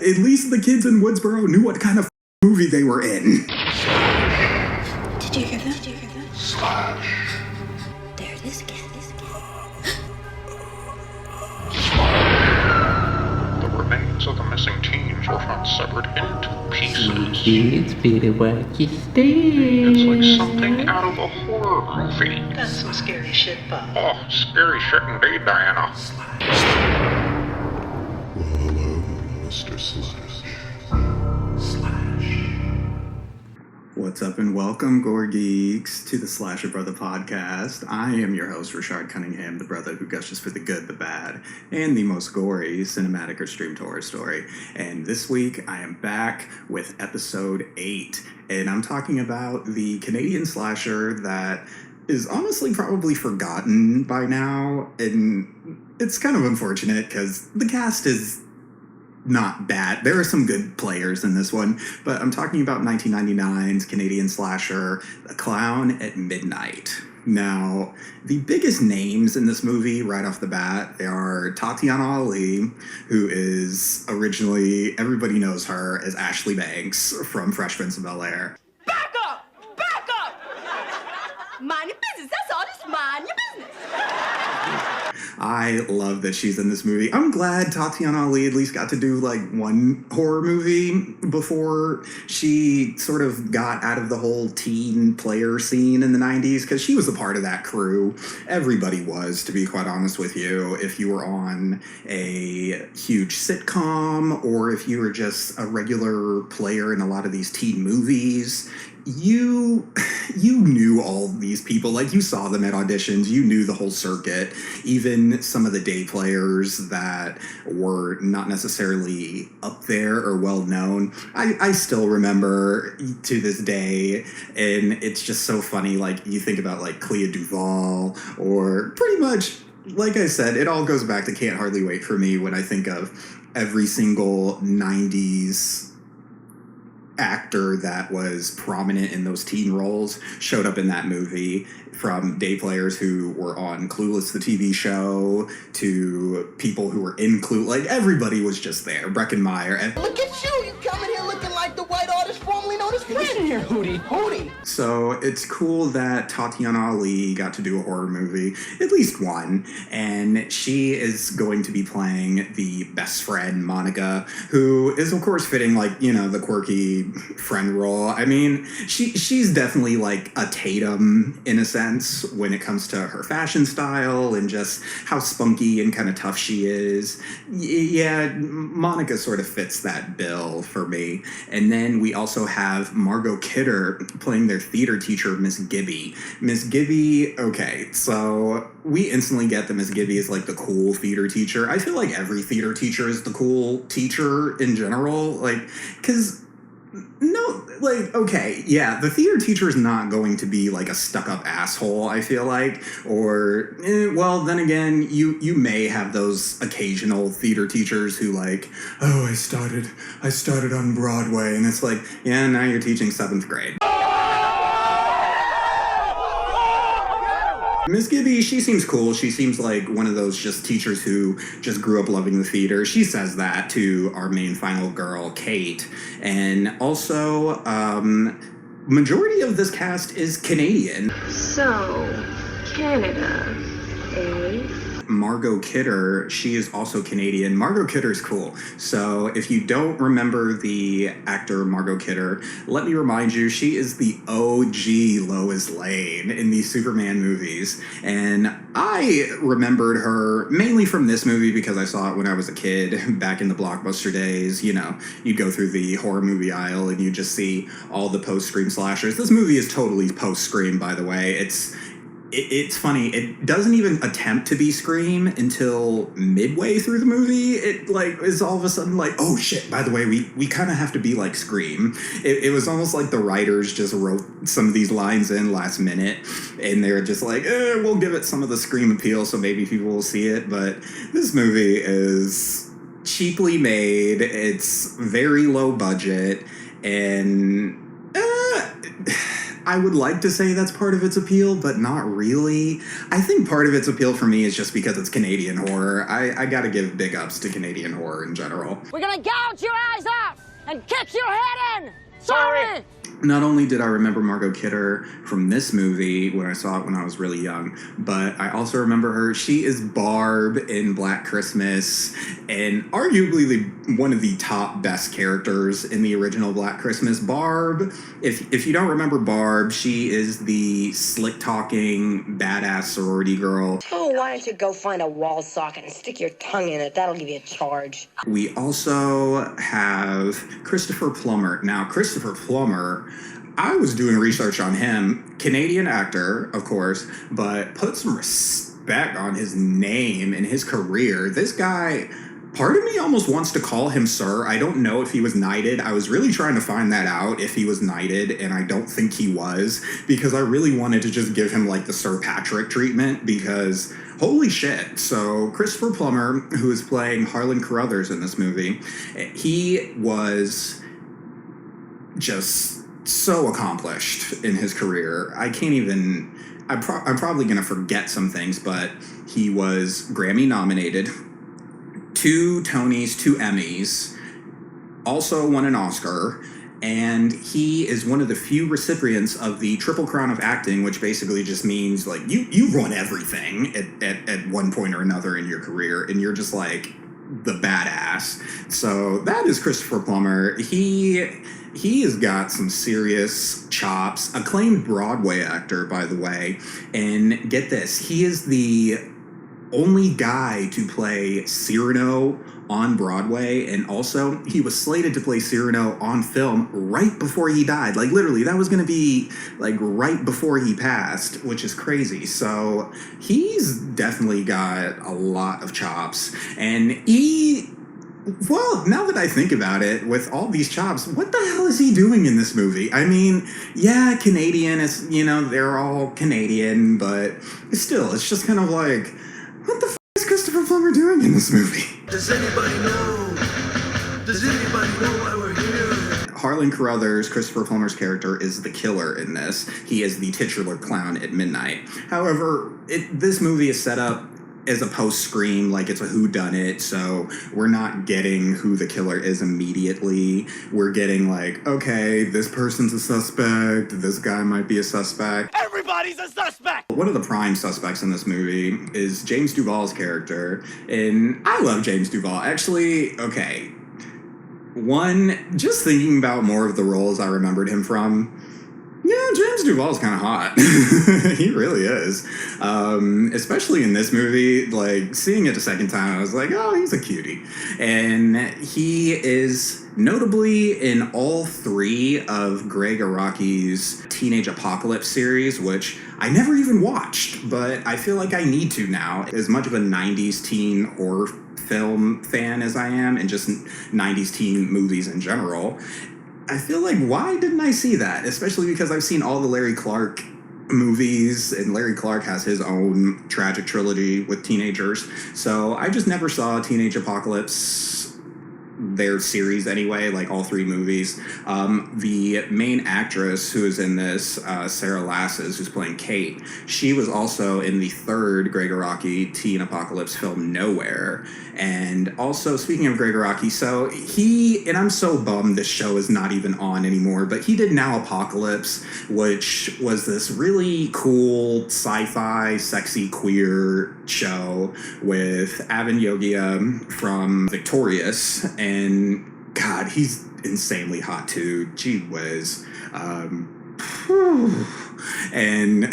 At least the kids in Woodsboro knew what kind of movie they were in. Did you hear that? Slash. There it is again. The remains of the missing teens were found severed into pieces. It's better what you stay. It's like something out of a horror movie. That's some scary shit, Bob. Oh, scary shit indeed, Diana. Well, hello, Mr. Slash. What's up and welcome, Gore-Geeks, to the Slasha Brotha podcast. I am your host, Rashard Cunningham, the brother who gushes for the good, the bad, and the most gory cinematic or streamed horror story. And this week, I am back with episode 8, and I'm talking about the Canadian slasher that is honestly probably forgotten by now, and it's kind of unfortunate because the cast is not bad. There are some good players in this one, but I'm talking about 1999's Canadian slasher, The Clown at Midnight. Now, the biggest names in this movie right off the bat are Tatyana Ali, who is originally, everybody knows her as Ashley Banks from Fresh Prince of Bel-Air. Back up! Back up! Mind your business. That's all. Just mind your business. I love that she's in this movie. I'm glad Tatyana Ali at least got to do like one horror movie before she sort of got out of the whole teen player scene in the 90s, because she was a part of that crew. Everybody was, to be quite honest with you. If you were on a huge sitcom or if you were just a regular player in a lot of these teen movies, you knew all these people. Like, you saw them at auditions, you knew the whole circuit. Even some of the day players that were not necessarily up there or well known, I still remember to this day. And it's just so funny. Like, you think about like James Duval, or pretty much, like I said, it all goes back to Can't Hardly Wait for me when I think of every single 90s actor that was prominent in those teen roles showed up in that movie, from day players who were on Clueless, the TV show, to people who were in Clue. Like, everybody was just there. Breckenmeyer. And look at you! You coming here looking like the white artist formerly known as Prince. Listen here, Hootie. So it's cool that Tatyana Ali got to do a horror movie, at least one, and she is going to be playing the best friend, Monica, who is, of course, fitting, like, you know, the quirky friend role. I mean, she's definitely like a Tatum in a sense when it comes to her fashion style and just how spunky and kind of tough she is. Yeah, Monica sort of fits that bill for me. And then we also have Margot Kidder playing their theater teacher, Miss Gibby. Miss Gibby, okay, so we instantly get that Miss Gibby is like the cool theater teacher. I feel like every theater teacher is the cool teacher in general, like, because no, like, okay, yeah, the theater teacher is not going to be like a stuck-up asshole, I feel like, or, well, then again, you may have those occasional theater teachers who like, oh, I started on Broadway, and it's like, yeah, now you're teaching 7th grade. Miss Gibby, she seems cool. She seems like one of those just teachers who just grew up loving the theater. She says that to our main final girl, Kate. And also, majority of this cast is Canadian. So, Canada, eh? Margot Kidder, she is also Canadian. Margot Kidder is cool. So if you don't remember the actor Margot Kidder, let me remind you, she is the OG Lois Lane in the Superman movies. And I remembered her mainly from this movie because I saw it when I was a kid back in the Blockbuster days. You know, you'd go through the horror movie aisle and you just see all the post-Scream slashers. This movie is totally post-Scream, by the way. It's funny, it doesn't even attempt to be Scream until midway through the movie. It like is all of a sudden like, oh shit, by the way, we kind of have to be like Scream. It was almost like the writers just wrote some of these lines in last minute, and they're just like, we'll give it some of the Scream appeal so maybe people will see it. But this movie is cheaply made, it's very low budget, and I would like to say that's part of its appeal, but not really. I think part of its appeal for me is just because it's Canadian horror. I gotta give big ups to Canadian horror in general. We're gonna gouge your eyes out and kick your head in! Sorry! Not only did I remember Margot Kidder from this movie when I saw it when I was really young, but I also remember her. She is Barb in Black Christmas, and arguably one of the top best characters in the original Black Christmas. Barb, if you don't remember Barb, she is the slick-talking, badass sorority girl. Oh, why don't you go find a wall socket and stick your tongue in it? That'll give you a charge. We also have Christopher Plummer. Now, Christopher Plummer, I was doing research on him. Canadian actor, of course, but put some respect on his name and his career. This guy, part of me almost wants to call him Sir. I don't know if he was knighted. I was really trying to find that out, if he was knighted, and I don't think he was, because I really wanted to just give him like the Sir Patrick treatment, because holy shit. So Christopher Plummer, who is playing Harlan Carruthers in this movie, he was just so accomplished in his career. I can't even, I'm probably going to forget some things, but he was Grammy nominated, 2 Tonys, 2 Emmys, also won an Oscar, and he is one of the few recipients of the Triple Crown of Acting, which basically just means like you've won everything at one point or another in your career, and you're just like the badass. So that is Christopher Plummer. He has got some serious chops. Acclaimed Broadway actor, by the way. And get this, he is the only guy to play Cyrano on Broadway, and also he was slated to play Cyrano on film right before he died. Like literally, that was going to be like right before he passed, which is crazy. So he's definitely got a lot of chops, and well, now that I think about it, with all these chops, what the hell is he doing in this movie? I mean, yeah, Canadian is, they're all Canadian, but still, it's just kind of like, what the f*** is Christopher Plummer doing in this movie? Does anybody know? Does anybody know why we're here? Harlan Carruthers, Christopher Plummer's character, is the killer in this. He is the titular clown at midnight. However, this movie is set up as a post-Scream, like it's a whodunit, so we're not getting who the killer is immediately. We're getting like, okay, this person's a suspect, this guy might be a suspect. Everybody's a suspect! One of the prime suspects in this movie is James Duval's character, and I love James Duval. Actually, okay, one, just thinking about more of the roles I remembered him from, yeah, James Duval's kind of hot. He really is. Especially in this movie, like, seeing it a second time, I was like, oh, he's a cutie. And he is notably in all 3 of Greg Araki's Teenage Apocalypse series, which I never even watched, but I feel like I need to now. As much of a 90s teen horror film fan as I am, and just 90s teen movies in general, I feel like, why didn't I see that? Especially because I've seen all the Larry Clark movies, and Larry Clark has his own tragic trilogy with teenagers. So I just never saw Teenage Apocalypse, their series anyway, like all 3 movies. The main actress who is in this, Sarah Lasses, who's playing Kate, she was also in the 3rd Greg Araki teen apocalypse film, Nowhere. And also, speaking of Greg Araki, so and I'm so bummed this show is not even on anymore, but he did Now Apocalypse, which was this really cool sci-fi, sexy, queer show with Avan Yogia from Victorious, and God, he's insanely hot too. Gee whiz. And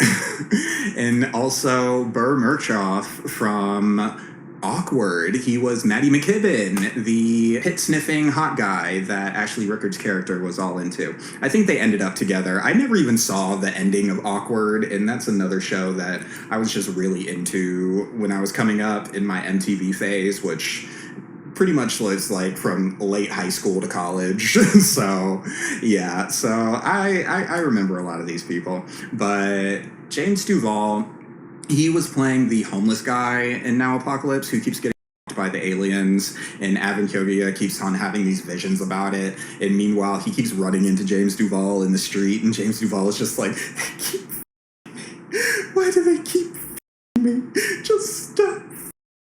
also Burr Murchoff from Awkward. He was Maddie McKibben, the pit-sniffing hot guy that Ashley Rickard's character was all into. I think they ended up together. I never even saw the ending of Awkward, and that's another show that I was just really into when I was coming up in my MTV phase, which pretty much was like from late high school to college. So yeah, so I remember a lot of these people. But James Duval, he was playing the homeless guy in Now Apocalypse who keeps getting by the aliens, and Avanchogia keeps on having these visions about it. And meanwhile, he keeps running into James Duval in the street, and James Duval is just like, why do they keep me? Just stop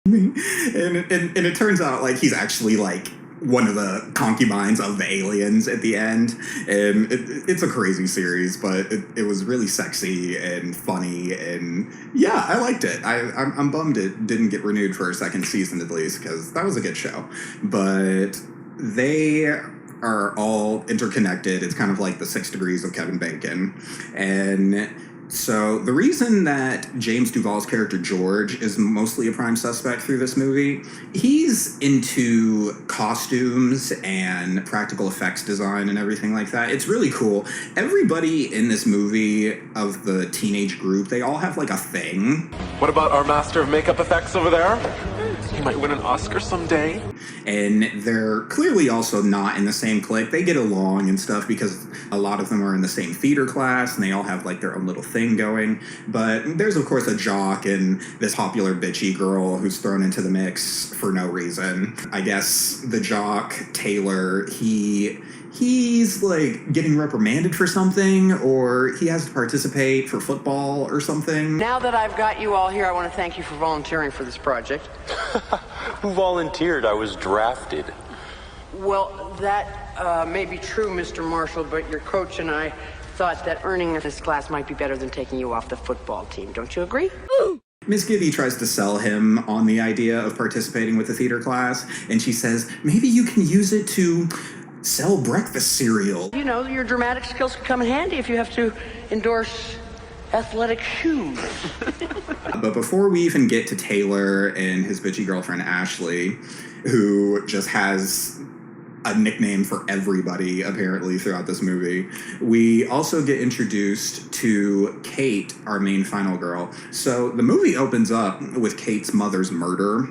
me. And it turns out like he's actually like one of the concubines of the aliens at the end. And it's a crazy series, but it was really sexy and funny, and yeah, I liked it. I'm bummed it didn't get renewed for a second season at least, because that was a good show. But they are all interconnected. It's kind of like the 6 degrees of Kevin Bacon. And so the reason that James Duval's character George is mostly a prime suspect through this movie, he's into costumes and practical effects design and everything like that. It's really cool. Everybody in this movie of the teenage group, they all have like a thing. What about our master of makeup effects over there? He might win an Oscar someday. And they're clearly also not in the same clique. They get along and stuff because a lot of them are in the same theater class and they all have like their own little thing going. But there's of course a jock and this popular bitchy girl who's thrown into the mix for no reason. I guess the jock, Taylor, he's like getting reprimanded for something, or he has to participate for football or something. Now that I've got you all here, I want to thank you for volunteering for this project. Who volunteered? I was drafted. Well, that may be true, Mr. Marshall, but your coach and I thought that earning this class might be better than taking you off the football team. Don't you agree? Miss Gibby tries to sell him on the idea of participating with the theater class, and she says, maybe you can use it to sell breakfast cereal. You know, your dramatic skills could come in handy if you have to endorse athletic shoes. But before we even get to Taylor and his bitchy girlfriend Ashley, who just has a nickname for everybody apparently throughout this movie, we also get introduced to Kate, our main final girl. So the movie opens up with Kate's mother's murder.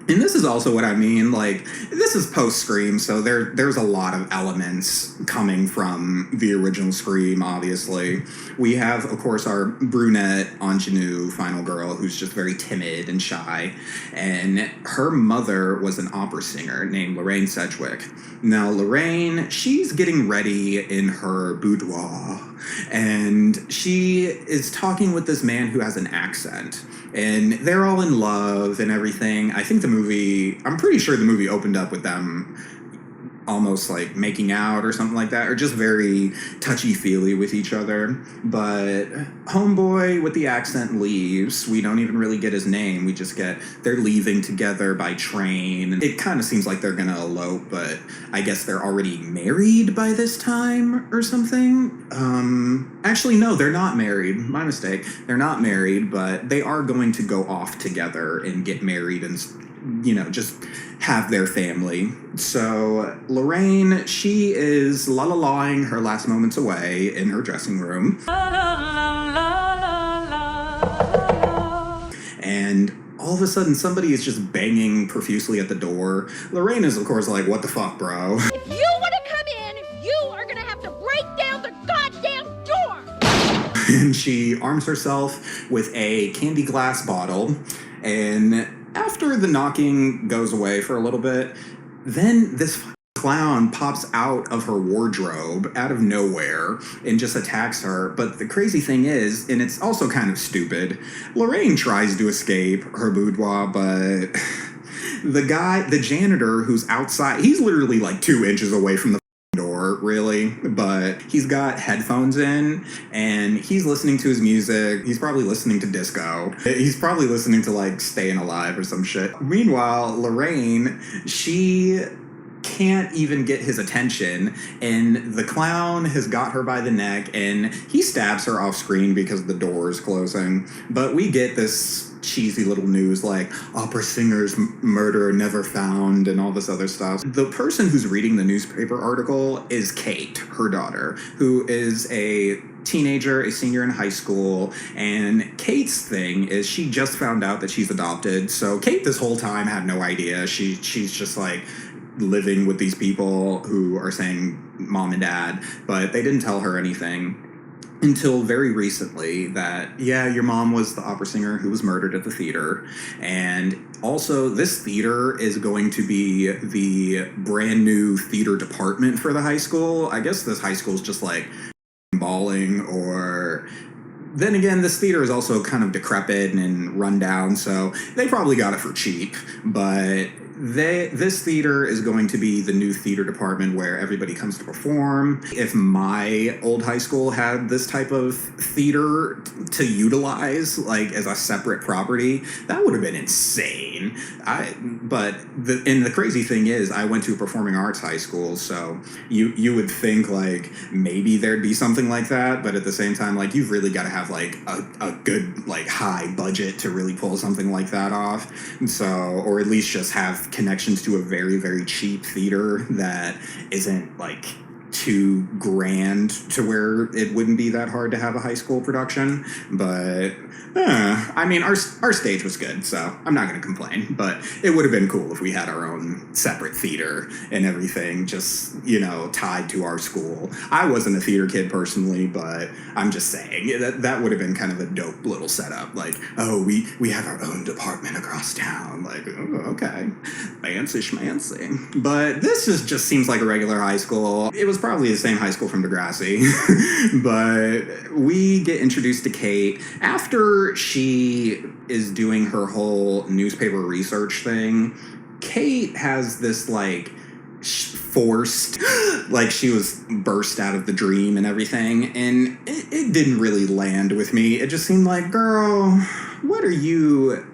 And this is also what I mean, like, this is post-Scream, so there's a lot of elements coming from the original Scream, obviously. We have, of course, our brunette ingenue final girl who's just very timid and shy, and her mother was an opera singer named Lorraine Sedgwick. Now, Lorraine, she's getting ready in her boudoir, and she is talking with this man who has an accent. And they're all in love and everything. I'm pretty sure the movie opened up with them almost like making out or something like that, or just very touchy-feely with each other. But homeboy with the accent leaves. We don't even really get his name. We just get they're leaving together by train. It kind of seems like they're gonna elope, but I guess they're already married by this time or something. Actually, no, they're not married. My mistake. They're not married, but they are going to go off together and get married and, you know, just have their family. So Lorraine, she is la-la-laing her last moments away in her dressing room. And all of a sudden, somebody is just banging profusely at the door. Lorraine is, of course, like, what the fuck, bro? If you want to come in, you are going to have to break down the goddamn door! And she arms herself with a candy glass bottle, and after the knocking goes away for a little bit, then this clown pops out of her wardrobe out of nowhere and just attacks her. But the crazy thing is, and it's also kind of stupid, Lorraine tries to escape her boudoir, but the janitor who's outside, he's literally like 2 inches away from the door, really, but he's got headphones in and he's listening to his music. He's probably listening to disco. He's probably listening to like Staying Alive or some shit. Meanwhile, Lorraine, she can't even get his attention, and the clown has got her by the neck and he stabs her off screen because the door is closing. But we get this cheesy little news like opera singer's murder never found and all this other stuff. The person who's reading the newspaper article is Kate, her daughter, who is a teenager, a senior in high school, and Kate's thing is she just found out that she's adopted. So Kate this whole time had no idea. She's just like living with these people who are saying mom and dad, but they didn't tell her anything. until very recently that, yeah, your mom was the opera singer who was murdered at the theater. And also, this theater is going to be the brand new theater department for the high school. I guess this high school is just like balling, or then again, this theater is also kind of decrepit and run down, so they probably got it for cheap. But this theater is going to be the new theater department where everybody comes to perform. If my old high school had this type of theater to utilize, like as a separate property, that would have been insane. But the crazy thing is, I went to a performing arts high school, so you would think like maybe there'd be something like that, but at the same time, like, you've really got to have like a good, like, high budget to really pull something like that off. So, or at least just have connections to a very, very cheap theater that isn't like too grand to where it wouldn't be that hard to have a high school production. But I mean, our stage was good, so I'm not going to complain. But it would have been cool if we had our own separate theater and everything, just, you know, tied to our school. I wasn't a theater kid personally, but I'm just saying that would have been kind of a dope little setup. Like, oh, we have our own department across town. Like, oh, okay, fancy schmancy. But this just seems like a regular high school. It was probably the same high school from Degrassi. But we get introduced to Kate after she is doing her whole newspaper research thing. Kate has this like forced, like she was burst out of the dream and everything, and it didn't really land with me. It just seemed like, girl, what are you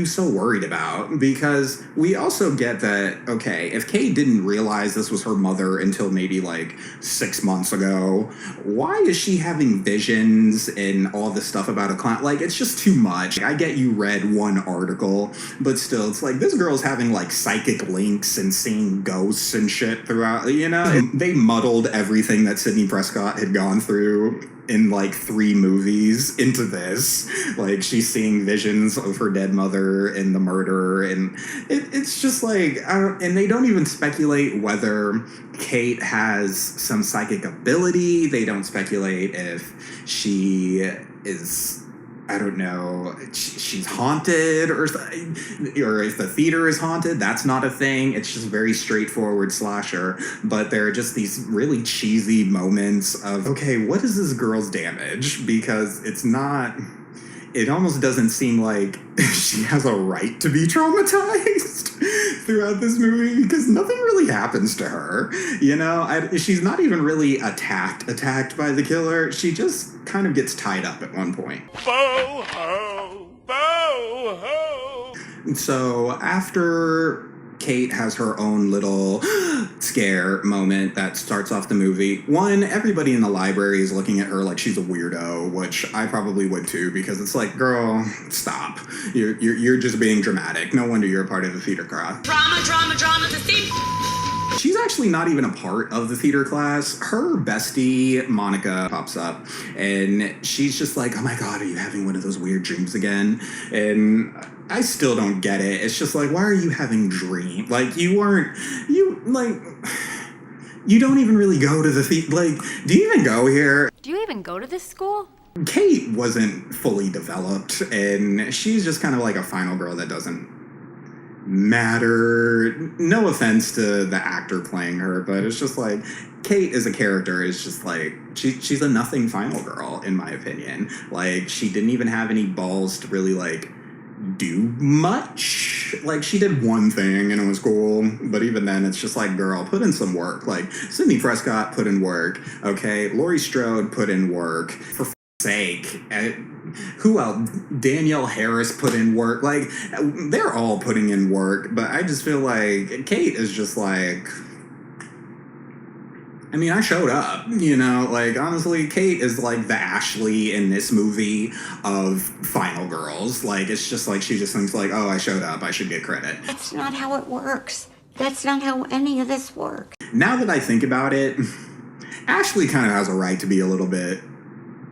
so worried about? Because we also get that, okay, if Kate didn't realize this was her mother until maybe like 6 months ago, why is she having visions and all this stuff about a clown? Like, it's just too much. I get you read one article, but still, it's like, this girl's having like psychic links and seeing ghosts and shit throughout, you know? And they muddled everything that Sidney Prescott had gone through in like 3 movies into this. Like, she's seeing visions of her dead mother and the murderer, and it's just like, and they don't even speculate whether Kate has some psychic ability. They don't speculate if she is, I don't know, she's haunted or if the theater is haunted. That's not a thing. It's just very straightforward slasher. But there are just these really cheesy moments of, okay, what is this girl's damage? Because it's not, it almost doesn't seem like she has a right to be traumatized throughout this movie, because nothing really happens to her. You know, she's not even really attacked by the killer. She just kind of gets tied up at one point. Bo-ho! Bo-ho! So after Kate has her own little scare moment that starts off the movie, one, everybody in the library is looking at her like she's a weirdo, which I probably would too, because it's like, girl, stop. You're just being dramatic. No wonder you're a part of the theater class. Drama, the theme. She's actually not even a part of the theater class. Her bestie, Monica, pops up, and she's just like, oh my God, are you having one of those weird dreams again? And I still don't get it. It's just like, why are you having dreams? Like, you don't even really go to the theater. Like, do you even go here? Do you even go to this school? Kate wasn't fully developed, and she's just kind of like a final girl that doesn't matter. No offense to the actor playing her, but it's just like, Kate as a character is just like, she's a nothing final girl, in my opinion. Like, she didn't even have any balls to really like do much. Like, she did one thing and it was cool, but even then it's just like, girl, put in some work. Like, Sidney Prescott put in work, okay? Laurie Strode put in work, for sake. Who else? Danielle Harris put in work. Like, they're all putting in work, but I just feel like Kate is just like, I mean, I showed up, you know, like, honestly, Kate is like the Ashley in this movie of Final Girls. Like, it's just like, she just thinks like, oh, I showed up, I should get credit. That's not how it works. That's not how any of this works. Now that I think about it, Ashley kind of has a right to be a little bit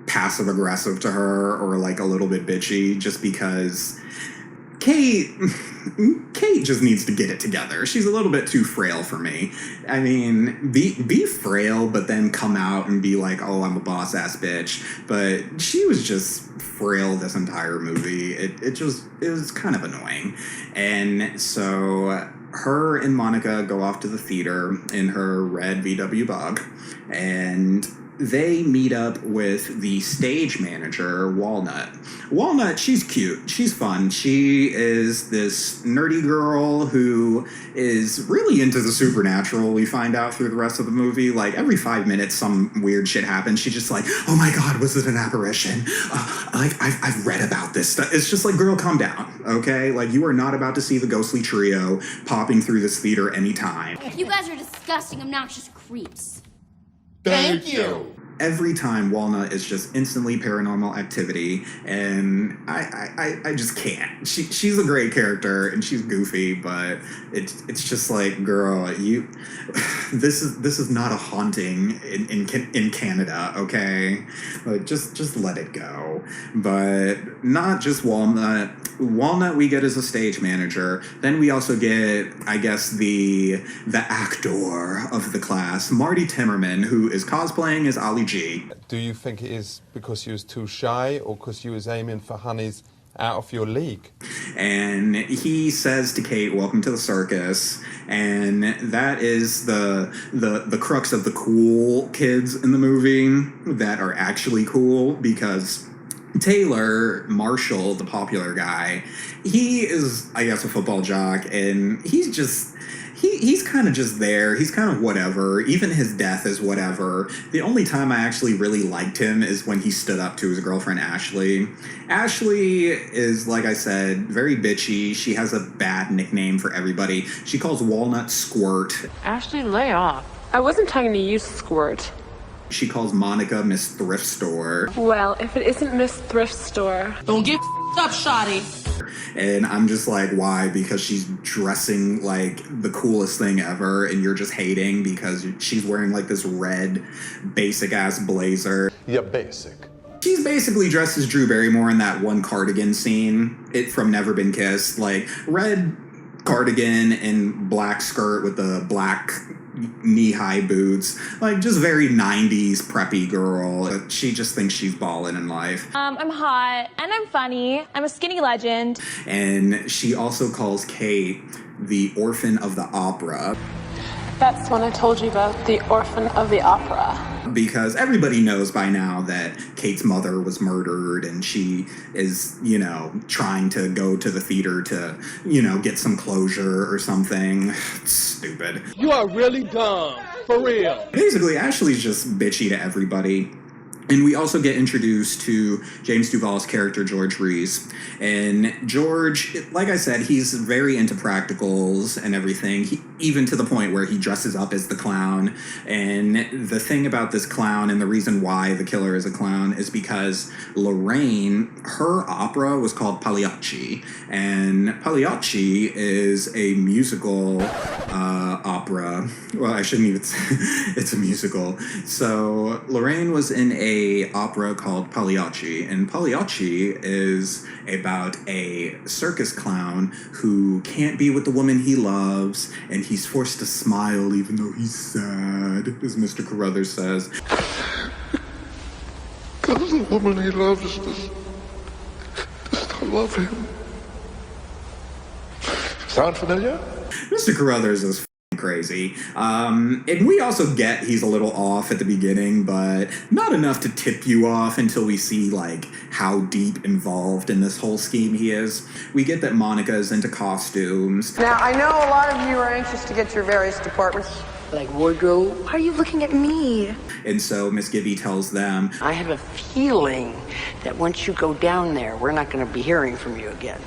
passive aggressive to her, or like a little bit bitchy, just because Kate, Kate just needs to get it together. She's a little bit too frail for me. I mean, be frail, but then come out and be like, oh, I'm a boss-ass bitch. But she was just frail this entire movie. It was kind of annoying. And so her and Monica go off to the theater in her red VW Bug, and they meet up with the stage manager, Walnut. Walnut, she's cute. She's fun. She is this nerdy girl who is really into the supernatural, we find out through the rest of the movie. Like, every 5 minutes, some weird shit happens. She's just like, oh my god, was it an apparition? I've read about this stuff. It's just like, girl, calm down, okay? Like, you are not about to see the ghostly trio popping through this theater anytime. You guys are disgusting, obnoxious creeps. Thank you. Every time, Walnut is just instantly Paranormal Activity, and I just can't. She's a great character and she's goofy, but it's just like, girl, this is not a haunting in Canada, okay? Like, just let it go. But not just Walnut. Walnut we get as a stage manager. Then we also get, I guess, the actor of the class, Marty Timmerman, who is cosplaying as Ali G. Do you think it is because you was too shy or because you was aiming for honeys out of your league? And he says to Kate, welcome to the circus. And that is the crux of the cool kids in the movie that are actually cool, because Taylor Marshall, the popular guy, he is, I guess, a football jock, and he's just... He's kind of just there. He's kind of whatever. Even his death is whatever. The only time I actually really liked him is when he stood up to his girlfriend, Ashley. Ashley is, like I said, very bitchy. She has a bad nickname for everybody. She calls Walnut Squirt. Ashley, lay off. I wasn't talking to you, Squirt. She calls Monica Miss Thrift Store. Well, if it isn't Miss Thrift Store. Don't get up, shoddy. And I'm just like, why? Because she's dressing like the coolest thing ever, and you're just hating because she's wearing like this red basic ass blazer. Yeah, basic. She's basically dressed as Drew Barrymore in that one cardigan scene, from Never Been Kissed. Like, red cardigan and black skirt with the black knee-high boots. Like, just very 90s preppy girl. She just thinks she's ballin' in life. I'm hot, and I'm funny. I'm a skinny legend. And she also calls Kate the orphan of the opera. That's when I told you about the orphan of the opera. Because everybody knows by now that Kate's mother was murdered, and she is, trying to go to the theater to, get some closure or something. Stupid. You are really dumb. For real. Basically, Ashley's just bitchy to everybody. And we also get introduced to James Duval's character, George Reese. And George, like I said, he's very into practicals and everything, even to the point where he dresses up as the clown. And the thing about this clown, and the reason why the killer is a clown, is because Lorraine, her opera was called Pagliacci. And Pagliacci is a musical opera. Well, I shouldn't even say it's a musical. So Lorraine was in a opera called Pagliacci, and Pagliacci is about a circus clown who can't be with the woman he loves, and he's forced to smile even though he's sad, as Mr. Carruthers says. Because the woman he loves does not love him. Sound familiar? Mr. Carruthers is crazy. And we also get he's a little off at the beginning, but not enough to tip you off until we see like how deep involved in this whole scheme he is. We get that Monica is into costumes. Now, I know a lot of you are anxious to get your various departments, like wardrobe. Why are you looking at me? And so Miss Gibby tells them, I have a feeling that once you go down there, we're not going to be hearing from you again.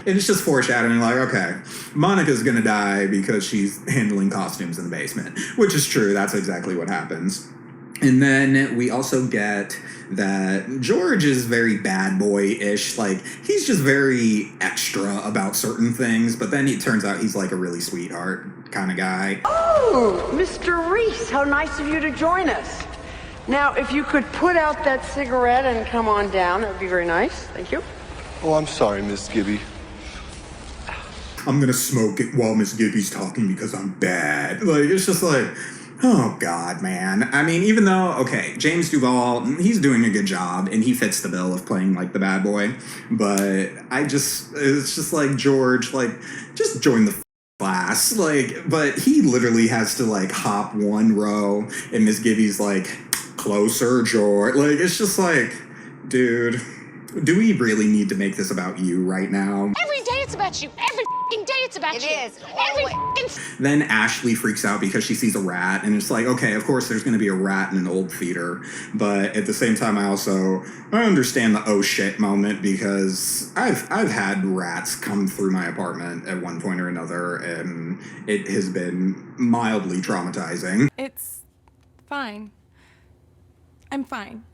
And it's just foreshadowing, like, okay, Monica's gonna die because she's handling costumes in the basement, which is true. That's exactly what happens. And then we also get that George is very bad boy-ish. Like, he's just very extra about certain things, but then it turns out he's like a really sweetheart kind of guy. Oh, Mr. Reese, how nice of you to join us. Now, if you could put out that cigarette and come on down, that would be very nice. Thank you. Oh, I'm sorry, Miss Gibby. I'm gonna smoke it while Miss Gibby's talking because I'm bad. Like, it's just like, oh God, man. I mean, even though, okay, James Duval, he's doing a good job and he fits the bill of playing like the bad boy, but it's just like, George, like, just join the class. Like, but he literally has to like hop one row and Miss Gibby's like, closer, George. Like, it's just like, dude, do we really need to make this about you right now? Every day it's about you. Every f***ing day it's about you. It is. Every f***ing... Then Ashley freaks out because she sees a rat, and it's like, okay, of course there's going to be a rat in an old theater, but at the same time I understand the oh shit moment because I've had rats come through my apartment at one point or another, and it has been mildly traumatizing. It's fine. I'm fine.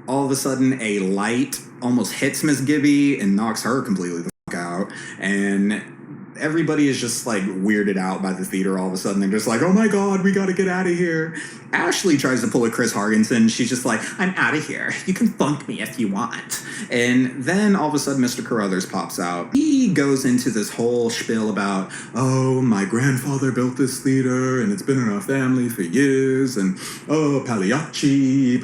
All of a sudden, a light almost hits Miss Gibby and knocks her completely the fuck out. And everybody is just like weirded out by the theater all of a sudden. They're just like, oh my God, we gotta get out of here. Ashley tries to pull a Chris Hargensen. She's just like, I'm out of here. You can funk me if you want. And then all of a sudden, Mr. Carruthers pops out. He goes into this whole spiel about, oh, my grandfather built this theater and it's been in our family for years. And oh, Pagliacci,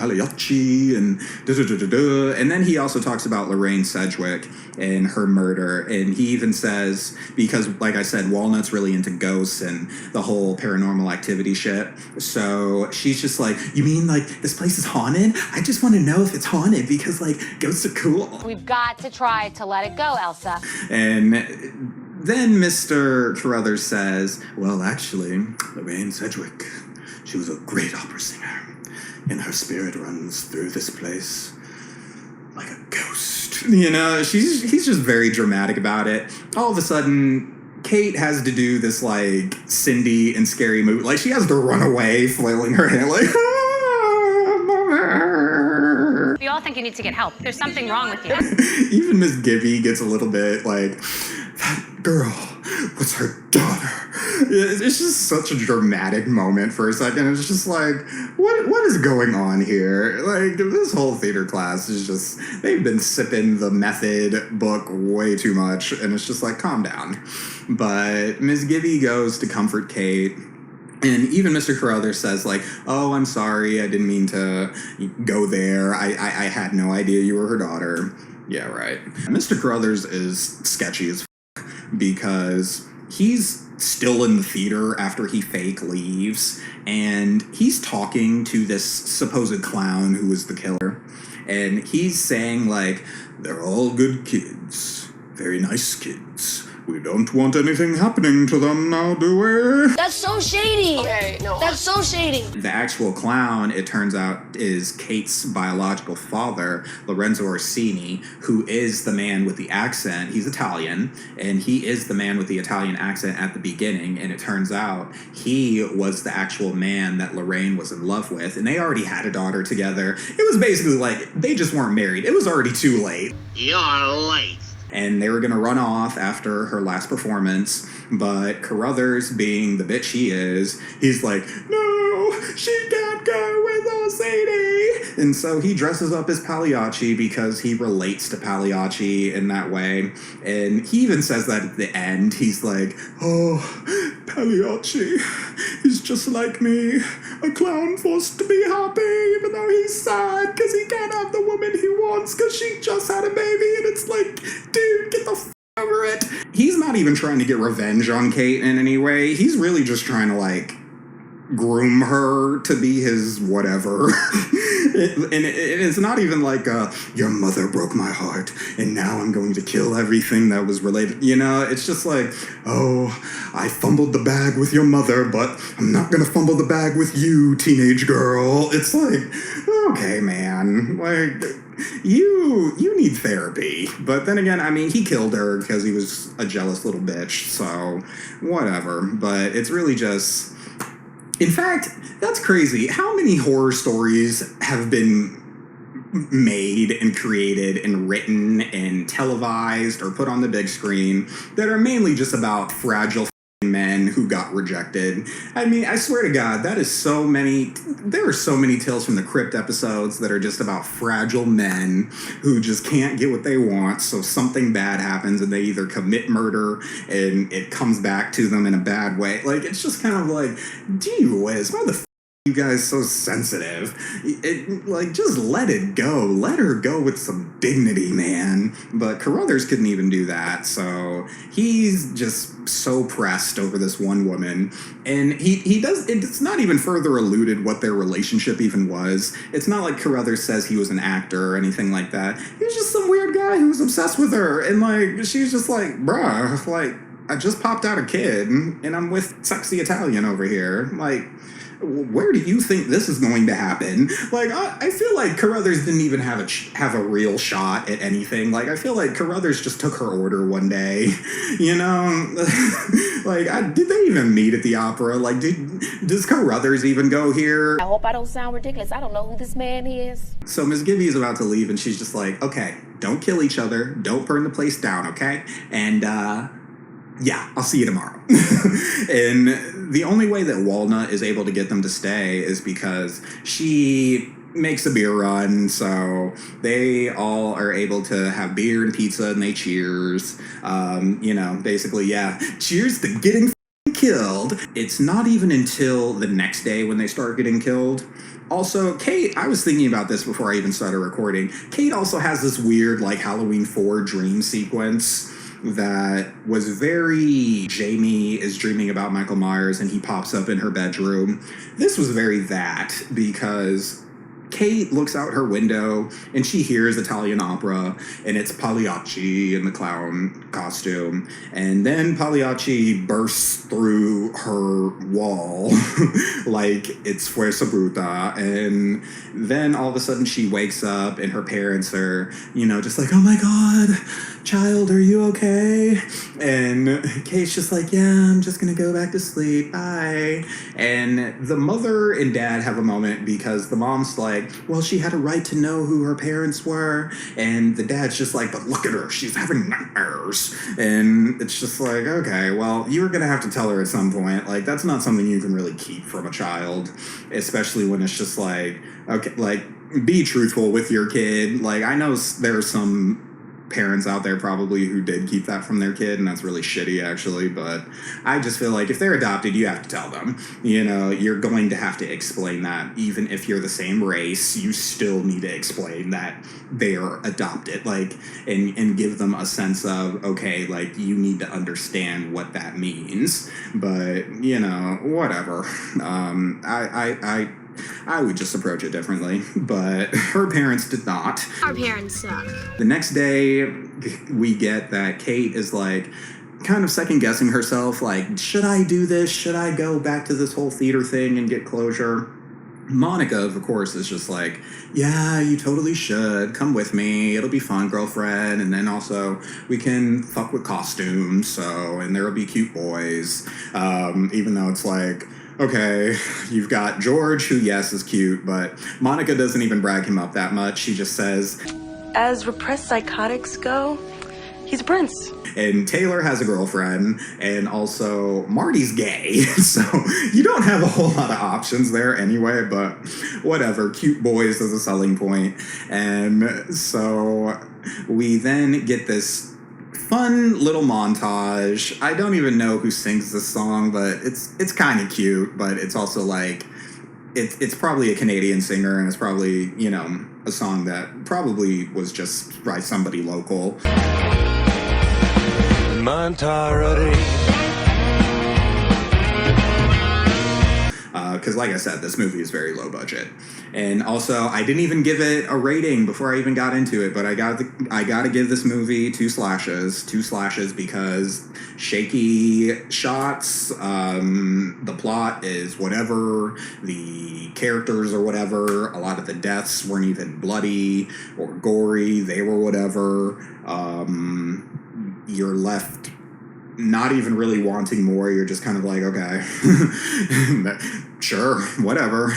and da-da-da-da-da. And then he also talks about Lorraine Sedgwick and her murder. And he even says, because like I said, Walnut's really into ghosts and the whole paranormal activity shit. So she's just like, you mean like this place is haunted? I just want to know if it's haunted because like ghosts are cool. We've got to try to let it go, Elsa. And then Mr. Carruthers says, well, actually, Lorraine Sedgwick, she was a great opera singer, and her spirit runs through this place like a ghost. You know, he's just very dramatic about it. All of a sudden, Kate has to do this, like, Cindy and Scary Movie. Like, she has to run away, flailing her hair, like, We all think you need to get help. There's something wrong with you. Even Miss Gibby gets a little bit like, that girl was her daughter. It's just such a dramatic moment for a second. It's just like, what is going on here? Like, this whole theater class is just, they've been sipping the method book way too much, and it's just like, calm down. But Miss Gibby goes to comfort Kate. And even Mr. Carruthers says, like, oh, I'm sorry, I didn't mean to go there. I had no idea you were her daughter. Yeah, right. Mr. Carruthers is sketchy as f*** because he's still in the theater after he fake leaves, and he's talking to this supposed clown who is the killer. And he's saying, like, they're all good kids, very nice kids. We don't want anything happening to them now, do we? That's so shady. Okay, no. That's so shady. The actual clown, it turns out, is Kate's biological father, Lorenzo Orsini, who is the man with the accent. He's Italian, and he is the man with the Italian accent at the beginning, and it turns out he was the actual man that Lorraine was in love with, and they already had a daughter together. It was basically like, they just weren't married. It was already too late. You're late. And they were going to run off after her last performance, but Carruthers, being the bitch he is, he's like, no, she can't go with us, Sadie. And so he dresses up as Pagliacci because he relates to Pagliacci in that way. And he even says that at the end. He's like, oh, Pagliacci, he's just like me, a clown forced to be happy even though he's sad because he can't have the woman he wants because she just had a baby. And it's like, dude, get the f*** over it. He's not even trying to get revenge on Kate in any way. He's really just trying to, like, groom her to be his whatever. It's not even like, your mother broke my heart, and now I'm going to kill everything that was related. You know, it's just like, oh, I fumbled the bag with your mother, but I'm not going to fumble the bag with you, teenage girl. It's like, okay, man, like, you need therapy. But then again, I mean, he killed her because he was a jealous little bitch, so whatever. But it's really just... In fact, that's crazy. How many horror stories have been made and created and written and televised or put on the big screen that are mainly just about fragile men who got rejected. I mean, I swear to God, there are so many Tales from the Crypt episodes that are just about fragile men who just can't get what they want, so something bad happens and they either commit murder and it comes back to them in a bad way. Like, it's just kind of like, gee whiz, why the f*** you guys so sensitive? Just let it go. Let her go with some dignity, man. But Carruthers couldn't even do that, so he's just so pressed over this one woman. And he does, it's not even further alluded what their relationship even was. It's not like Carruthers says he was an actor or anything like that. He was just some weird guy who was obsessed with her. And she's just like, bruh, I just popped out a kid and I'm with sexy Italian over here. Where do you think this is going to happen? I feel like Carruthers didn't even have a real shot at anything. I feel like Carruthers just took her order one day, you know? Did they even meet at the opera? Does Carruthers even go here? I hope I don't sound ridiculous. I don't know who this man is. So Miss Gibby is about to leave, and she's just like, okay, don't kill each other. Don't burn the place down, okay? And, yeah, I'll see you tomorrow. And the only way that Walnut is able to get them to stay is because she makes a beer run, so they all are able to have beer and pizza and they cheers. Basically, yeah, cheers to getting killed. It's not even until the next day when they start getting killed. Also, Kate, I was thinking about this before I even started recording. Kate also has this weird, Halloween 4 dream sequence that was very Jamie is dreaming about Michael Myers and he pops up in her bedroom. This was very that, because Kate looks out her window and she hears Italian opera, and it's Pagliacci in the clown costume. And then Pagliacci bursts through her wall like it's Slasha Brotha. And then all of a sudden she wakes up and her parents are, just like, oh my God, child, are you okay? And Kate's just like, yeah, I'm just gonna go back to sleep, bye. And the mother and dad have a moment because the mom's like, well, she had a right to know who her parents were. And the dad's just like, but look at her, she's having nightmares. And it's just like, okay, well, you're gonna have to tell her at some point. That's not something you can really keep from a child, especially when it's just like, okay, be truthful with your kid. I know there's some parents out there probably who did keep that from their kid, and that's really shitty, actually. But I just feel like if they're adopted, you have to tell them. You're going to have to explain that. Even if you're the same race, you still need to explain that they are adopted, and give them a sense of, okay, you need to understand what that means. But whatever. I would just approach it differently, but her parents did not. Our parents suck. The next day, we get that Kate is kind of second guessing herself, should I do this? Should I go back to this whole theater thing and get closure? Monica, of course, is just like, yeah, you totally should. Come with me. It'll be fun, girlfriend. And then also we can fuck with costumes, and there'll be cute boys. Even though it's okay, you've got George, who, yes, is cute, but Monica doesn't even brag him up that much. She just says, as repressed psychotics go, he's a prince. And Taylor has a girlfriend, and also Marty's gay, so you don't have a whole lot of options there anyway, but whatever, cute boys is a selling point. And so we then get this fun little montage. I don't even know who sings this song, but it's kind of cute, but it's also it's probably a Canadian singer, and it's probably, a song that probably was just by somebody local. Because like I said, this movie is very low budget. And also, I didn't even give it a rating before I even got into it, but I got to give this movie 2 slashes because shaky shots, the plot is whatever, the characters or whatever, a lot of the deaths weren't even bloody or gory, they were whatever. You're left not even really wanting more. You're just kind of like, okay, sure, whatever.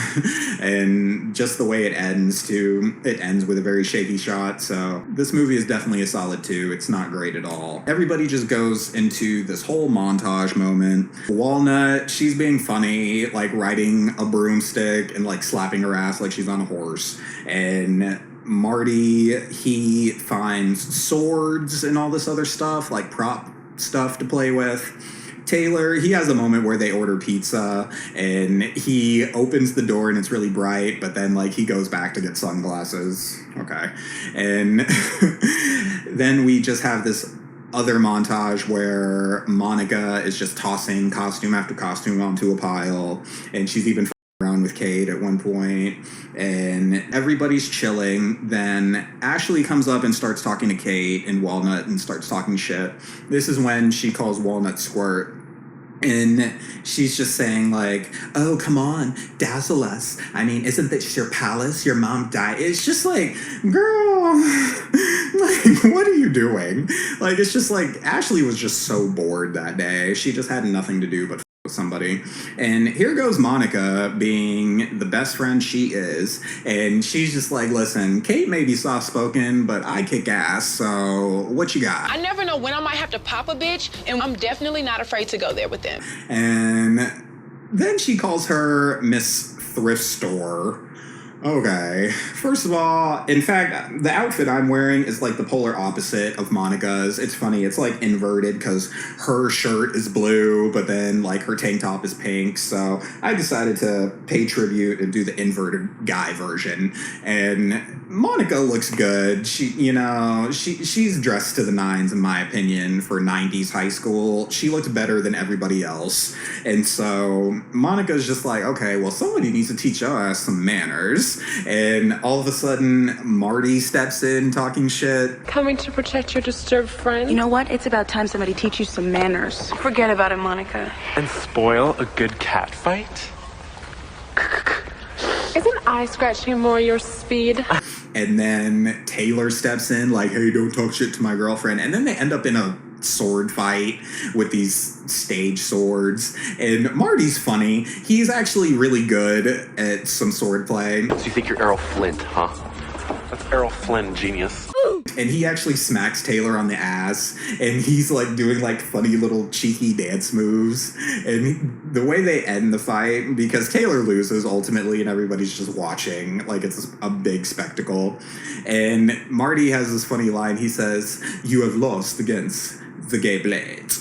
And just the way it ends, too, it ends with a very shaky shot. So this movie is definitely a solid 2. It's not great at all. Everybody just goes into this whole montage moment. Walnut, she's being funny, like riding a broomstick and like slapping her ass like she's on a horse. And Marty, he finds swords and all this other stuff, like prop stuff to play with. Taylor, he has a moment where they order pizza and he opens the door and it's really bright, but then like he goes back to get sunglasses. Okay. And then we just have this other montage where Monica is just tossing costume after costume onto a pile, and she's even around with Kate at one point, and everybody's chilling. Then Ashley comes up and starts talking to Kate and Walnut and starts talking shit. This is when she calls Walnut squirt. And she's just saying like, oh, come on, dazzle us. I mean, isn't this your palace? Your mom died. It's just like, girl, like, what are you doing? Like, it's just like, Ashley was just so bored that day. She just had nothing to do but with somebody. And here goes Monica being the best friend she is. And she's just like, listen, Kate may be soft-spoken, but I kick ass. So what you got? I never know when I might have to pop a bitch, and I'm definitely not afraid to go there with them. And then she calls her Miss Thrift Store. Okay. First of all, in fact, the outfit I'm wearing is like the polar opposite of Monica's. It's funny. It's like inverted because her shirt is blue, but then like her tank top is pink. So I decided to pay tribute and do the inverted guy version. And Monica looks good. She's dressed to the nines, in my opinion, for 90s high school. She looks better than everybody else. And so Monica's just like, okay, well, somebody needs to teach us some manners. And all of a sudden, Marty steps in talking shit. Coming to protect your disturbed friend? You know what? It's about time somebody teach you some manners. Forget about it, Monica. And spoil a good cat fight? Isn't eye scratching more your speed? And then Taylor steps in like, hey, don't talk shit to my girlfriend. And then they end up in a sword fight with these stage swords. And Marty's funny. He's actually really good at some sword play. So you think you're Errol Flint, huh? That's Errol Flynn, genius. And he actually smacks Taylor on the ass, and he's like doing like funny little cheeky dance moves. And the way they end the fight, because Taylor loses ultimately and everybody's just watching like it's a big spectacle. And Marty has this funny line. He says, "You have lost against the gay blades."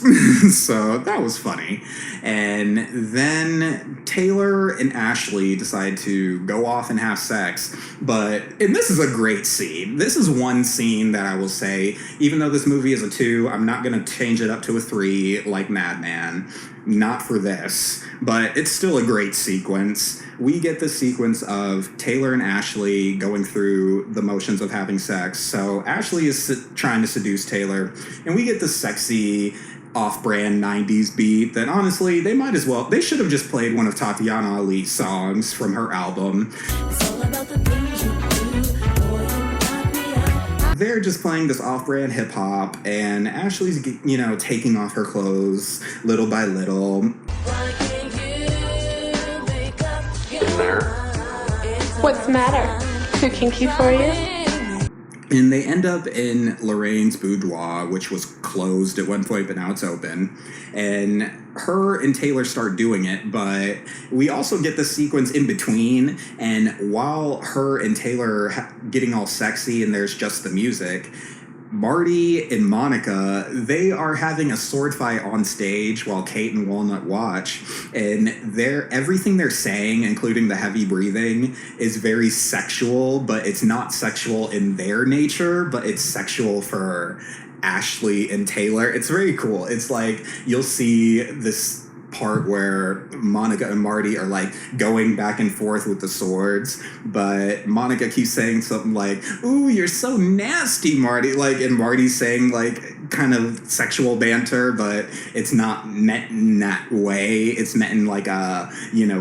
So that was funny. And then Taylor and Ashley decide to go off and have sex. And this is a great scene. This is one scene that I will say, even though this movie is a 2, I'm not going to change it up to a 3 like Madman. Not for this. But it's still a great sequence. We get the sequence of Taylor and Ashley going through the motions of having sex. So Ashley is trying to seduce Taylor, and we get the sexy off-brand 90s beat that honestly, they should have just played one of Tatyana Ali's songs from her album. They're just playing this off-brand hip-hop, and Ashley's, taking off her clothes little by little. What's the matter? Too kinky for you? And they end up in Lorraine's boudoir, which was closed at one point, but now it's open. And her and Taylor start doing it, but we also get the sequence in between. And while her and Taylor are getting all sexy and there's just the music, Marty and Monica, they are having a sword fight on stage while Kate and Walnut watch, and everything they're saying, including the heavy breathing, is very sexual, but it's not sexual in their nature, but it's sexual for Ashley and Taylor. It's very cool. It's like you'll see this part where Monica and Marty are like going back and forth with the swords, but Monica keeps saying something like, "Ooh, you're so nasty, Marty," and Marty's saying like kind of sexual banter, but it's not meant in that way. It's meant in like a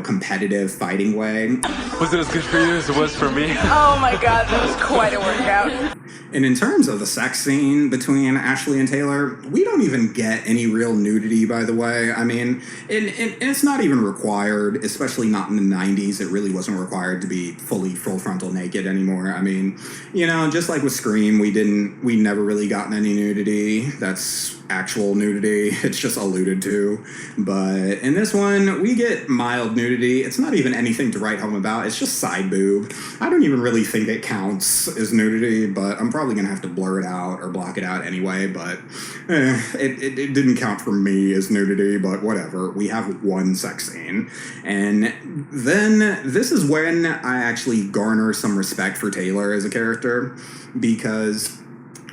competitive fighting way. Was it as good for you as it was for me? Oh my god, that was quite a workout. And in terms of the sex scene between Ashley and Taylor, we don't even get any real nudity, by the way. I mean, and it's not even required, especially not in the 90s. It really wasn't required to be fully full frontal naked anymore. I mean, you know, just like with Scream, we never really gotten any nudity. That's actual nudity. It's just alluded to. But in this one, we get mild nudity. It's not even anything to write home about. It's just side boob. I don't even really think it counts as nudity, but I'm probably gonna have to blur it out or block it out anyway. But it didn't count for me as nudity, but whatever. We have one sex scene. And then this is when I actually garner some respect for Taylor as a character, because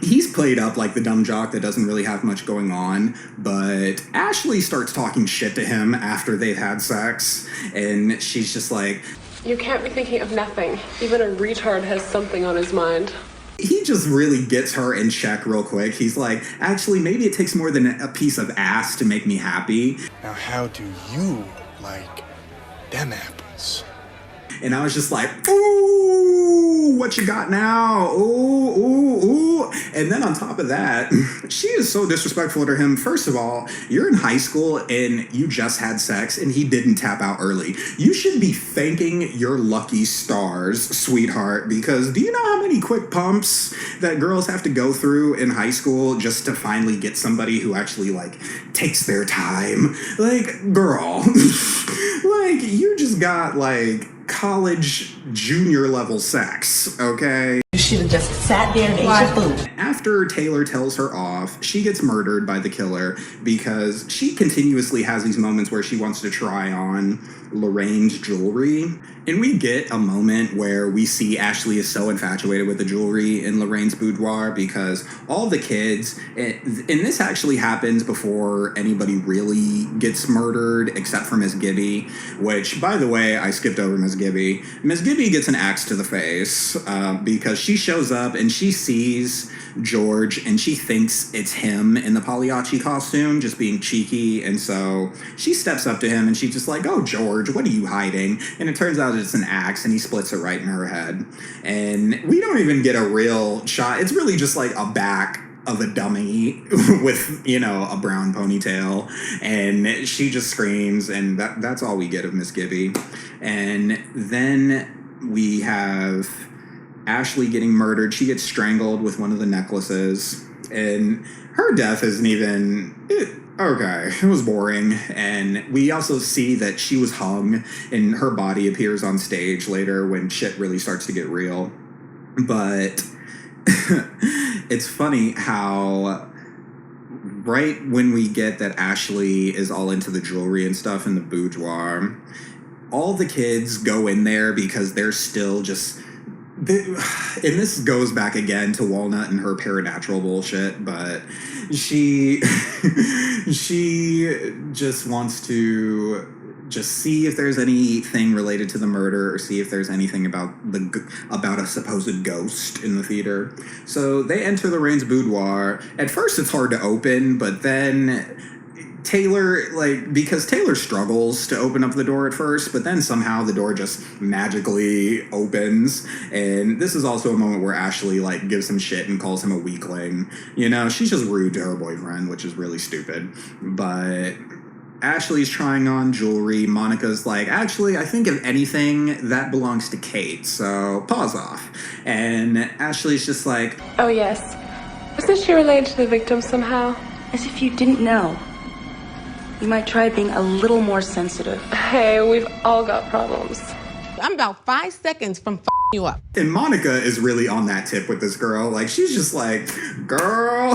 he's played up like the dumb jock that doesn't really have much going on, but Ashley starts talking shit to him after they've had sex, and she's just like, You can't be thinking of nothing. Even a retard has something on his mind. He just really gets her in check real quick. He's like, actually, maybe it takes more than a piece of ass to make me happy. Now, how do you like them apples? And I was just like, ooh, what you got now? Ooh, ooh, ooh. And then on top of that, she is so disrespectful to him. First of all, you're in high school and you just had sex and he didn't tap out early. You should be thanking your lucky stars, sweetheart, because do you know how many quick pumps that girls have to go through in high school just to finally get somebody who actually, like, takes their time? Like, girl, like, you just got, like, college junior level sex, okay? You should have just sat there and ate your food. After Taylor tells her off, she gets murdered by the killer because she continuously has these moments where she wants to try on Lorraine's jewelry. And we get a moment where we see Ashley is so infatuated with the jewelry in Lorraine's boudoir because all the kids, and this actually happens before anybody really gets murdered except for Miss Gibby, which, by the way, I skipped over Miss Gibby. Miss Gibby gets an axe to the face because she shows up and she sees George and she thinks it's him in the Pagliacci costume, just being cheeky, and so she steps up to him and she's just like, oh, George, what are you hiding? And it turns out it's an axe and he splits it right in her head. And we don't even get a real shot. It's really just like a back of a dummy with, you know, a brown ponytail, and she just screams, and that's all we get of Miss Gibby. And then we have Ashley getting murdered. She gets strangled with one of the necklaces, and her death isn't even... Okay, it was boring. And we also see that she was hung, and her body appears on stage later when shit really starts to get real. But it's funny how right when we get that Ashley is all into the jewelry and stuff in the boudoir, all the kids go in there because they're still just... and this goes back again to Walnut and her paranatural bullshit, but she just wants to just see if there's anything related to the murder or see if there's anything about a supposed ghost in the theater. So they enter Lorraine's boudoir. At first it's hard to open, but then Taylor, like, because Taylor struggles to open up the door at first, but then somehow the door just magically opens. And this is also a moment where Ashley, like, gives him shit and calls him a weakling. You know, she's just rude to her boyfriend, which is really stupid. But Ashley's trying on jewelry. Monica's like, actually, I think if anything, that belongs to Kate, so pause off. And Ashley's just like, Oh, yes. Isn't she related to the victim somehow? As if you didn't know. You might try being a little more sensitive. Hey, we've all got problems. I'm about 5 seconds from you up. And Monica is really on that tip with this girl. Like, she's just like, girl,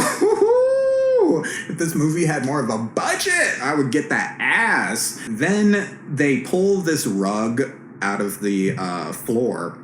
if this movie had more of a budget, I would get that ass. Then they pull this rug out of the floor,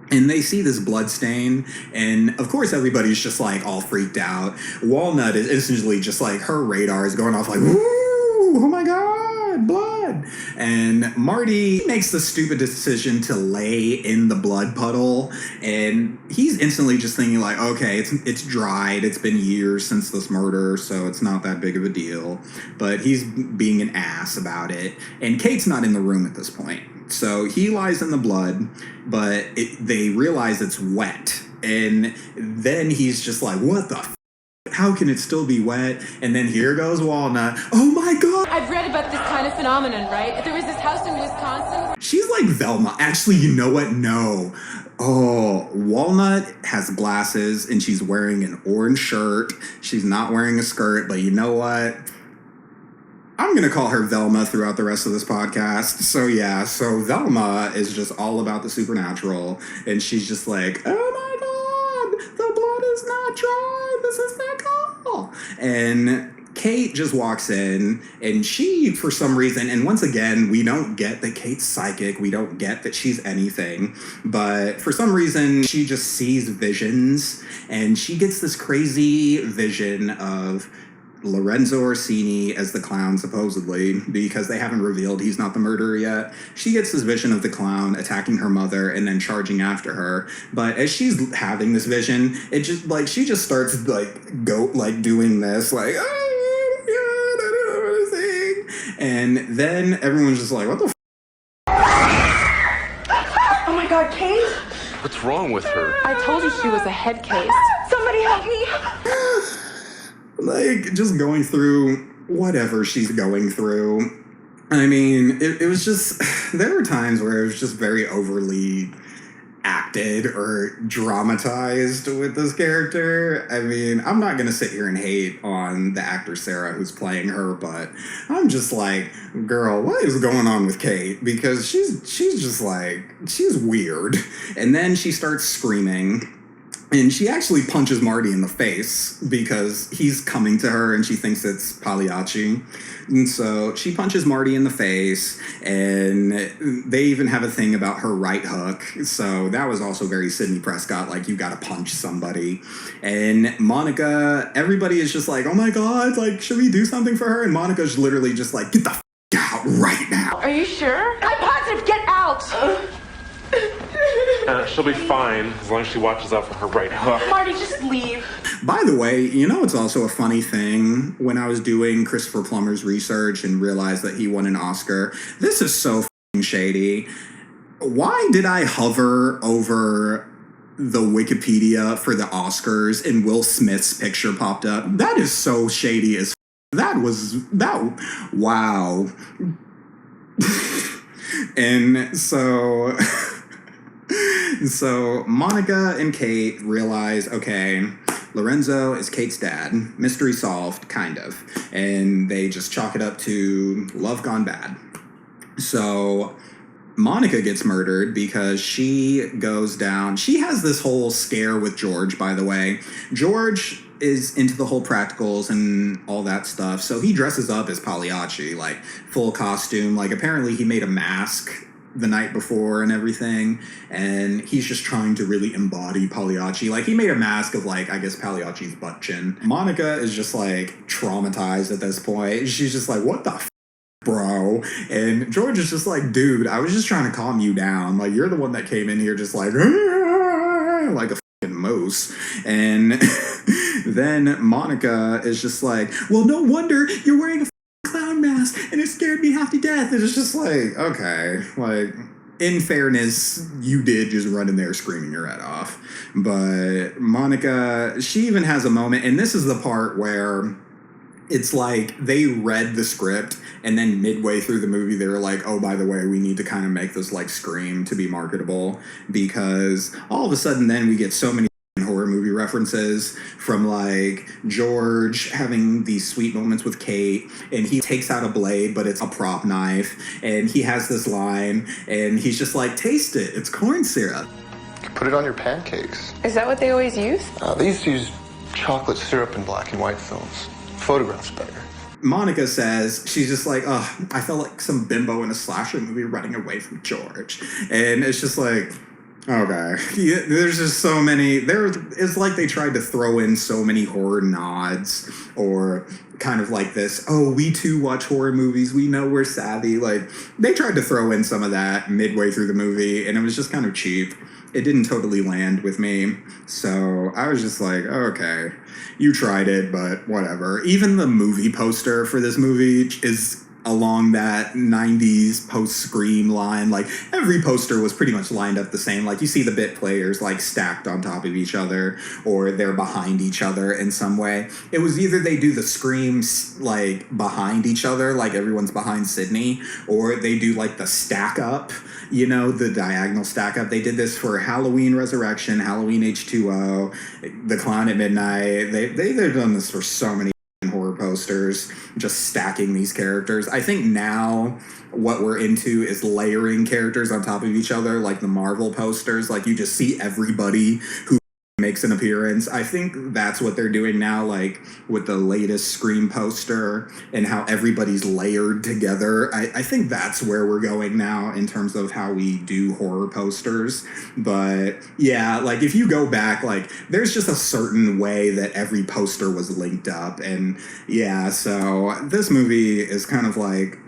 and they see this blood stain, and of course everybody's just like all freaked out. Walnut is instantly just like, her radar is going off like, woo! Oh my god, blood. And Marty makes the stupid decision to lay in the blood puddle, and he's instantly just thinking like, okay, it's dried, it's been years since this murder, so it's not that big of a deal. But he's being an ass about it, and Kate's not in the room at this point. So he lies in the blood, but they realize it's wet. And then he's just like, what the how can it still be wet? And then here goes Walnut. Oh my God. I've read about this kind of phenomenon, right? There was this house in Wisconsin. She's like Velma. Actually, you know what? No. Oh, Walnut has glasses and she's wearing an orange shirt. She's not wearing a skirt, but you know what? I'm going to call her Velma throughout the rest of this podcast. So yeah, so Velma is just all about the supernatural. And she's just like, oh my God, the blood is not dry. This is not cool. And Kate just walks in, and she, for some reason, and once again, we don't get that Kate's psychic. We don't get that she's anything. But for some reason, she just sees visions, and she gets this crazy vision of Lorenzo Orsini as the clown, supposedly, because they haven't revealed he's not the murderer yet. She gets this vision of the clown attacking her mother and then charging after her. But as she's having this vision, it just, like, she just starts, like, doing this, like, oh, God, I don't know what to sing. And then everyone's just like, what the f***? Oh my God, Kate? What's wrong with her? I told you she was a head case. Somebody help me. Like, just going through whatever she's going through. I mean, it was just, there were times where it was just very overly acted or dramatized with this character. I mean, I'm not going to sit here and hate on the actor Sarah who's playing her, but I'm just like, girl, what is going on with Kate? Because she's just like, she's weird. And then she starts screaming. And she actually punches Marty in the face because he's coming to her and she thinks it's Pagliacci. And so she punches Marty in the face, and they even have a thing about her right hook. So that was also very Sidney Prescott, like, you gotta punch somebody. And Monica, everybody is just like, oh my God, like, should we do something for her? And Monica's literally just like, get the f*** out right now. Are you sure? I'm positive. Get out. She'll be fine as long as she watches out for her right hook. Marty, just leave. By the way, you know, it's also a funny thing when I was doing Christopher Plummer's research and realized that he won an Oscar. This is so f***ing shady. Why did I hover over the Wikipedia for the Oscars and Will Smith's picture popped up? That is so shady as wow. And so Monica and Kate realize, okay, Lorenzo is Kate's dad. Mystery solved, kind of. And they just chalk it up to love gone bad. So Monica gets murdered because she goes down. She has this whole scare with George, by the way. George is into the whole practicals and all that stuff. So he dresses up as Pagliacci, like full costume. Like, apparently he made a mask the night before and everything, and he's just trying to really embody Pagliacci. Like, he made a mask of, like, I guess Pagliacci's butt chin. Monica is just, like, traumatized at this point. She's just like, what the f***, bro? And George is just like, dude, I was just trying to calm you down. Like, you're the one that came in here just like a fucking moose. And then Monica is just like, well, no wonder you're wearing a clown mask and it scared me half to death. And it's just like, okay, like, in fairness, you did just run in there screaming your head off. But Monica, she even has a moment, and this is the part where it's like they read the script and then midway through the movie they were like, oh, by the way, we need to kind of make this like Scream to be marketable, because all of a sudden then we get so many horror movie references from, like, George having these sweet moments with Kate, and he takes out a blade, but it's a prop knife, and he has this line, and he's just like, taste it, it's corn syrup. You put it on your pancakes. Is that what they always use? They used to use chocolate syrup in black and white films. Photographs better. Monica says, she's just like, oh, I felt like some bimbo in a slasher movie running away from George. And it's just like, okay. Yeah, there's just so many. It's like they tried to throw in so many horror nods, or kind of like this, oh, we too watch horror movies, we know we're savvy. Like, they tried to throw in some of that midway through the movie, and it was just kind of cheap. It didn't totally land with me. So I was just like, okay, you tried it, but whatever. Even the movie poster for this movie is along that 90s post-Scream line. Like, every poster was pretty much lined up the same. Like, you see the bit players, like, stacked on top of each other, or they're behind each other in some way. It was either they do the screams, like, behind each other, like everyone's behind Sydney, or they do, like, the stack up, you know, the diagonal stack up. They did this for Halloween Resurrection, Halloween H2O, The Clown at Midnight. They've done this for so many horror posters, just stacking these characters. I think now what we're into is layering characters on top of each other, like the Marvel posters. Like, you just see everybody who makes an appearance. I think that's what they're doing now, like with the latest Scream poster and how everybody's layered together. I think that's where we're going now in terms of how we do horror posters. But yeah, like if you go back, like there's just a certain way that every poster was linked up. And yeah, so this movie is kind of like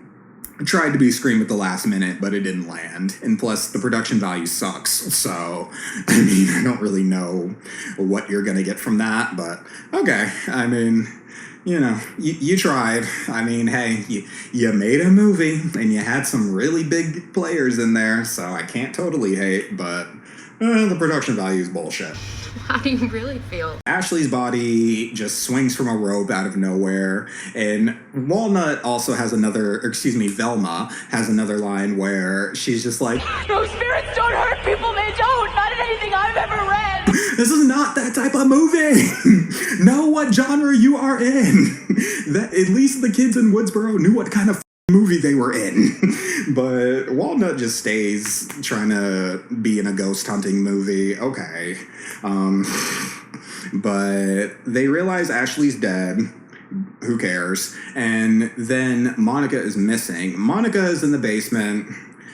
tried to be Scream at the last minute, but it didn't land. And plus, the production value sucks. So, I mean, I don't really know what you're going to get from that, but okay. I mean, you know, you tried. I mean, hey, you made a movie, and you had some really big players in there, so I can't totally hate, but the production value is bullshit. How do you really feel? Ashley's body just swings from a rope out of nowhere, and Velma has another line where she's just like, No, spirits don't hurt people, they don't! Not in anything I've ever read! This is not that type of movie! Know what genre you are in! That at least the kids in Woodsboro knew what kind of movie they were in. But Walnut just stays trying to be in a ghost hunting movie. Okay. But they realize Ashley's dead. Who cares? And then Monica is missing. Monica is in the basement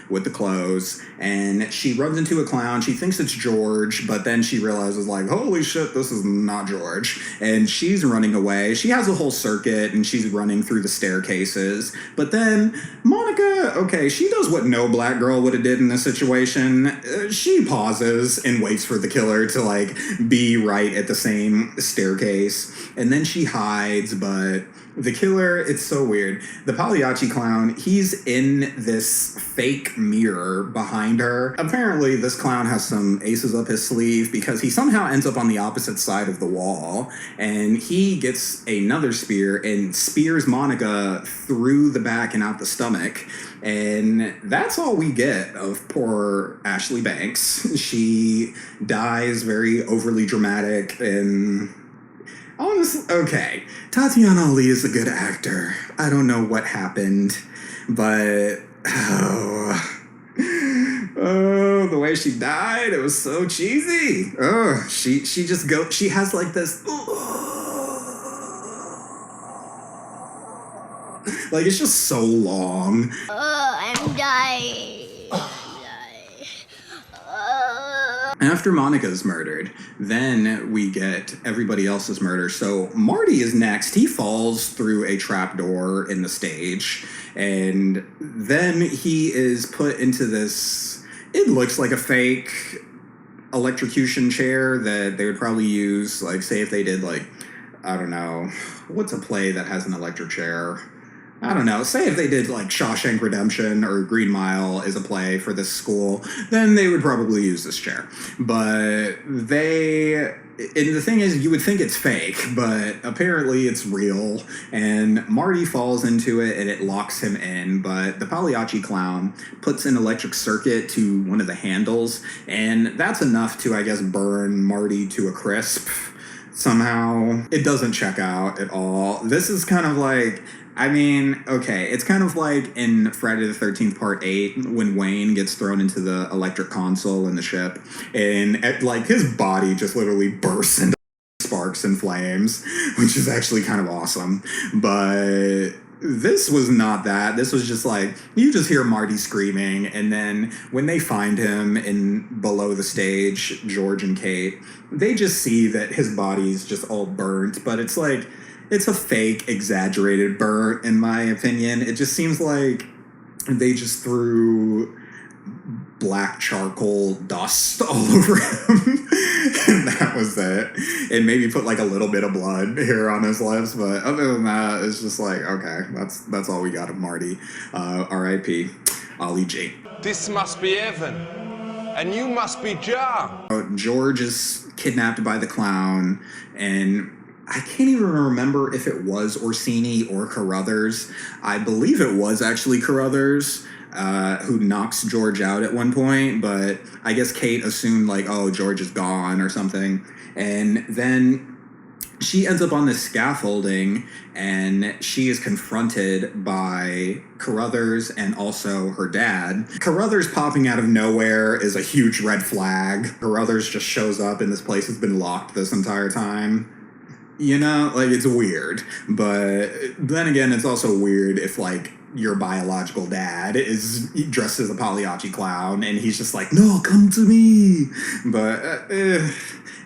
with the clothes, and she runs into a clown. She thinks it's George, but then she realizes, like, holy shit, this is not George. And she's running away. She has a whole circuit, and she's running through the staircases. But then Monica, okay, she does what no black girl would have did in this situation. She pauses and waits for the killer to, like, be right at the same staircase. And then she hides, but the killer, it's so weird. The Pagliacci clown, he's in this fake mirror behind her. Apparently, this clown has some aces up his sleeve because he somehow ends up on the opposite side of the wall, and he gets another spear and spears Monica through the back and out the stomach. And that's all we get of poor Ashley Banks. She dies very overly dramatic and... honestly, okay, Tatyana Ali is a good actor. I don't know what happened, but the way she died, it was so cheesy. Oh, she has like this, like it's just so long. I'm dying. After Monica's murdered, then we get everybody else's murder. So Marty is next. He falls through a trapdoor in the stage, and then he is put into this, it looks like a fake electrocution chair that they would probably use, like, say if they did, like, I don't know, what's a play that has an electric chair? I don't know, say if they did like Shawshank Redemption or Green Mile as a play for this school, then they would probably use this chair. But and the thing is, you would think it's fake, but apparently it's real, and Marty falls into it and it locks him in, but the Pagliacci clown puts an electric circuit to one of the handles, and that's enough to, I guess, burn Marty to a crisp somehow. It doesn't check out at all. This is kind of like, I mean, okay, it's kind of like in Friday the 13th Part 8 when Wayne gets thrown into the electric console in the ship, and like his body just literally bursts into sparks and flames, which is actually kind of awesome. But this was not that. This was just like, you just hear Marty screaming, and then when they find him in below the stage, George and Kate, they just see that his body's just all burnt, but it's like, it's a fake, exaggerated burn, in my opinion. It just seems like they just threw black charcoal dust all over him. And that was it. And maybe put like a little bit of blood here on his lips, but other than that, it's just like, okay, that's all we got of Marty. R.I.P. Ali G. This must be Evan, and you must be Jar. George is kidnapped by the clown, and I can't even remember if it was Orsini or Carruthers. I believe it was actually Carruthers who knocks George out at one point, but I guess Kate assumed like, oh, George is gone or something. And then she ends up on this scaffolding, and she is confronted by Carruthers and also her dad. Carruthers popping out of nowhere is a huge red flag. Carruthers just shows up, and this place has been locked this entire time. You know, like, it's weird. But then again, it's also weird if, like, your biological dad is dressed as a Pagliacci clown, and he's just like, no, come to me. But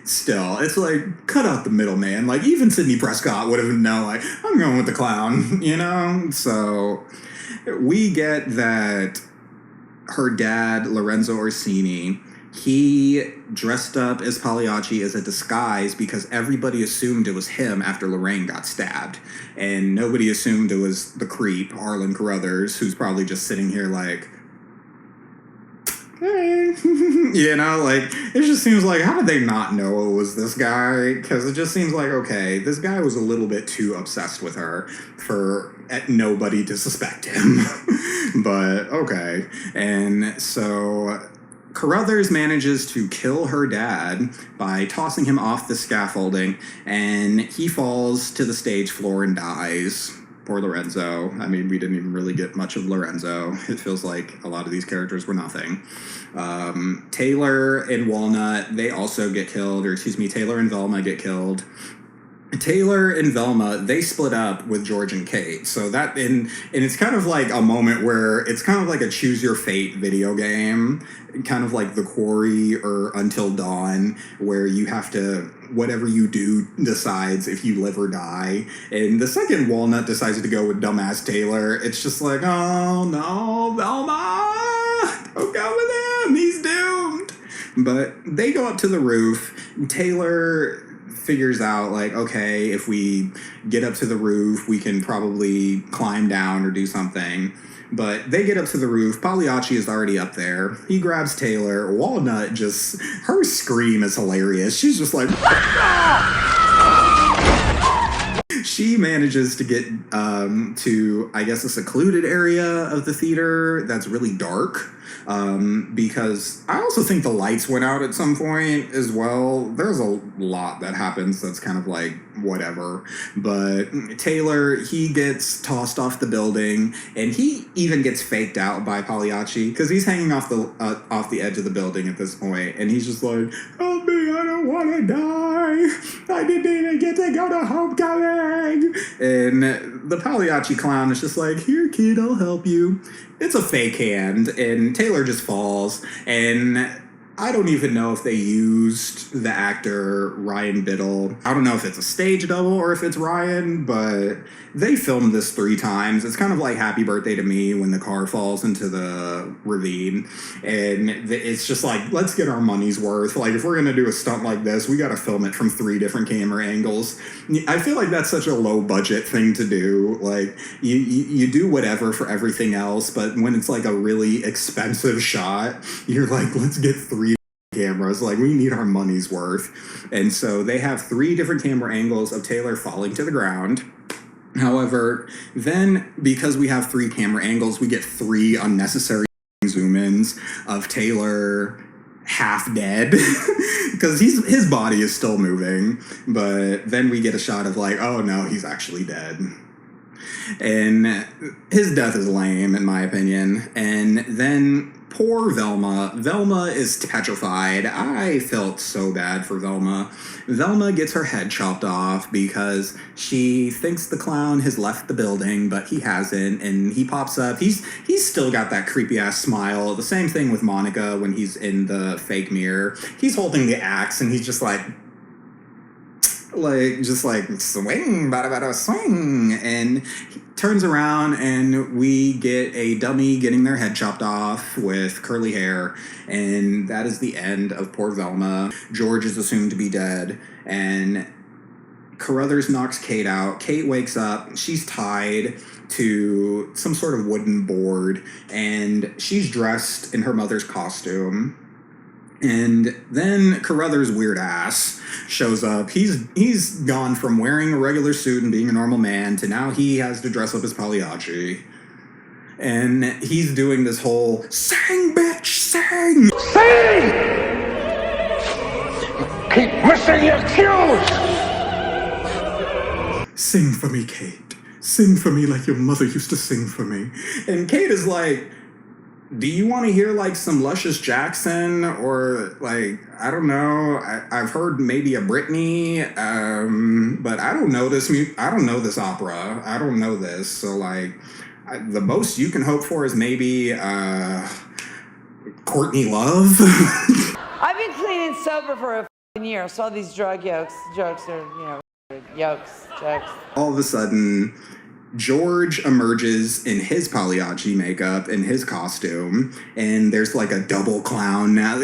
still, it's like, cut out the middleman. Like, even Sidney Prescott would have known, like, I'm going with the clown, you know? So we get that her dad, Lorenzo Orsini, he dressed up as Pagliacci as a disguise because everybody assumed it was him after Lorraine got stabbed. And nobody assumed it was the creep, Harlan Carruthers, who's probably just sitting here like, hey. You know, like, it just seems like, how did they not know it was this guy? Because it just seems like, okay, this guy was a little bit too obsessed with her for nobody to suspect him. But, okay. And so Carruthers manages to kill her dad by tossing him off the scaffolding, and he falls to the stage floor and dies. Poor Lorenzo. I mean, we didn't even really get much of Lorenzo. It feels like a lot of these characters were nothing. Taylor and Walnut, they also get killed, or excuse me, Taylor and Velma get killed. Taylor and Velma, they split up with George and Kate. So that, and it's kind of like a moment where it's kind of like a choose your fate video game, kind of like The Quarry or Until Dawn, where you have to, whatever you do decides if you live or die. And the second Walnut decides to go with dumbass Taylor, it's just like, oh no, Velma, don't go with him, he's doomed. But they go up to the roof. Taylor figures out, like, okay, if we get up to the roof, we can probably climb down or do something. But they get up to the roof. Pagliacci is already up there. He grabs Taylor. Walnut just, her scream is hilarious. She's just like, she manages to get to, I guess, a secluded area of the theater that's really dark. Because I also think the lights went out at some point as well. There's a lot that happens that's kind of like whatever. But Taylor, he gets tossed off the building, and he even gets faked out by Pagliacci because he's hanging off the edge of the building at this point, and he's just like, help me, I don't want to die. I didn't even get to go to homecoming. And the Pagliacci clown is just like, here, kid, I'll help you. It's a fake hand, and Taylor just falls, and I don't even know if they used the actor Ryan Biddle. I don't know if it's a stage double or if it's Ryan, but they filmed this 3 times. It's kind of like Happy Birthday to Me when the car falls into the ravine, and it's just like, let's get our money's worth. Like, if we're going to do a stunt like this, we got to film it from 3 different camera angles. I feel like that's such a low budget thing to do. Like, you do whatever for everything else, but when it's like a really expensive shot, you're like, let's get 3 cameras, like, we need our money's worth. And so they have 3 different camera angles of Taylor falling to the ground. However, then because we have 3 camera angles, we get 3 unnecessary zoom-ins of Taylor half dead because his body is still moving, but then we get a shot of like, oh no, he's actually dead. And his death is lame, in my opinion. And then poor Velma. Velma is petrified. I felt so bad for Velma. Velma gets her head chopped off because she thinks the clown has left the building, but he hasn't. And he pops up. He's still got that creepy ass smile. The same thing with Monica when he's in the fake mirror. He's holding the axe and he's just like like just like swing, bada bada swing, and turns around and we get a dummy getting their head chopped off with curly hair, and that is the end of poor Velma. George is assumed to be dead, and Carruthers knocks Kate out. Kate wakes up. She's tied to some sort of wooden board, and she's dressed in her mother's costume. And then Carruthers' weird ass shows up. He's gone from wearing a regular suit and being a normal man to now he has to dress up as Pagliacci. And he's doing this whole, sing, bitch, sing! Sing! Keep missing your cues! Sing for me, Kate. Sing for me like your mother used to sing for me. And Kate is like, do you want to hear like some Luscious Jackson or like, I don't know, I've heard maybe a Britney, but I don't know this I don't know this opera. I don't know this. So like, the most you can hope for is maybe Courtney Love. I've been clean and sober for a year, so all these drug jokes are, jokes. All of a sudden, George emerges in his Pagliacci makeup, in his costume, and there's like a double clown now,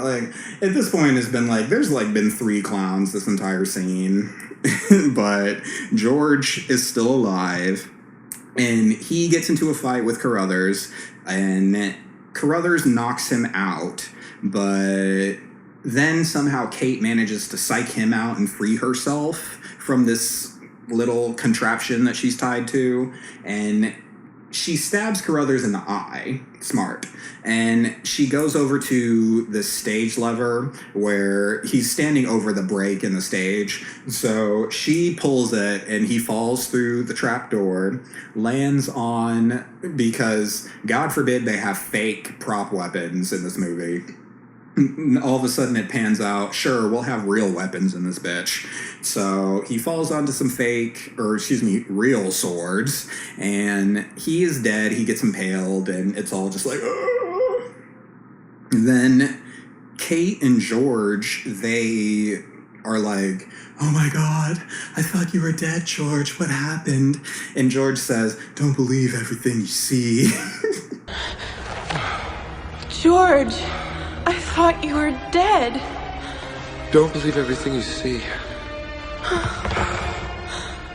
like at this point there's been 3 clowns this entire scene, but George is still alive, and he gets into a fight with Carruthers, and Carruthers knocks him out, but then somehow Kate manages to psych him out and free herself from this little contraption that she's tied to, and she stabs Carruthers in the eye. Smart. And she goes over to the stage lever where he's standing over the break in the stage. So she pulls it and he falls through the trapdoor, lands on, because God forbid they have fake prop weapons in this movie. All of a sudden it pans out, sure, we'll have real weapons in this bitch. So he falls onto some real swords, and he is dead. He gets impaled, and it's all just like, oh. Then Kate and George, they are like, oh my God, I thought you were dead, George. What happened? And George says, don't believe everything you see. George, I thought you were dead. Don't believe everything you see.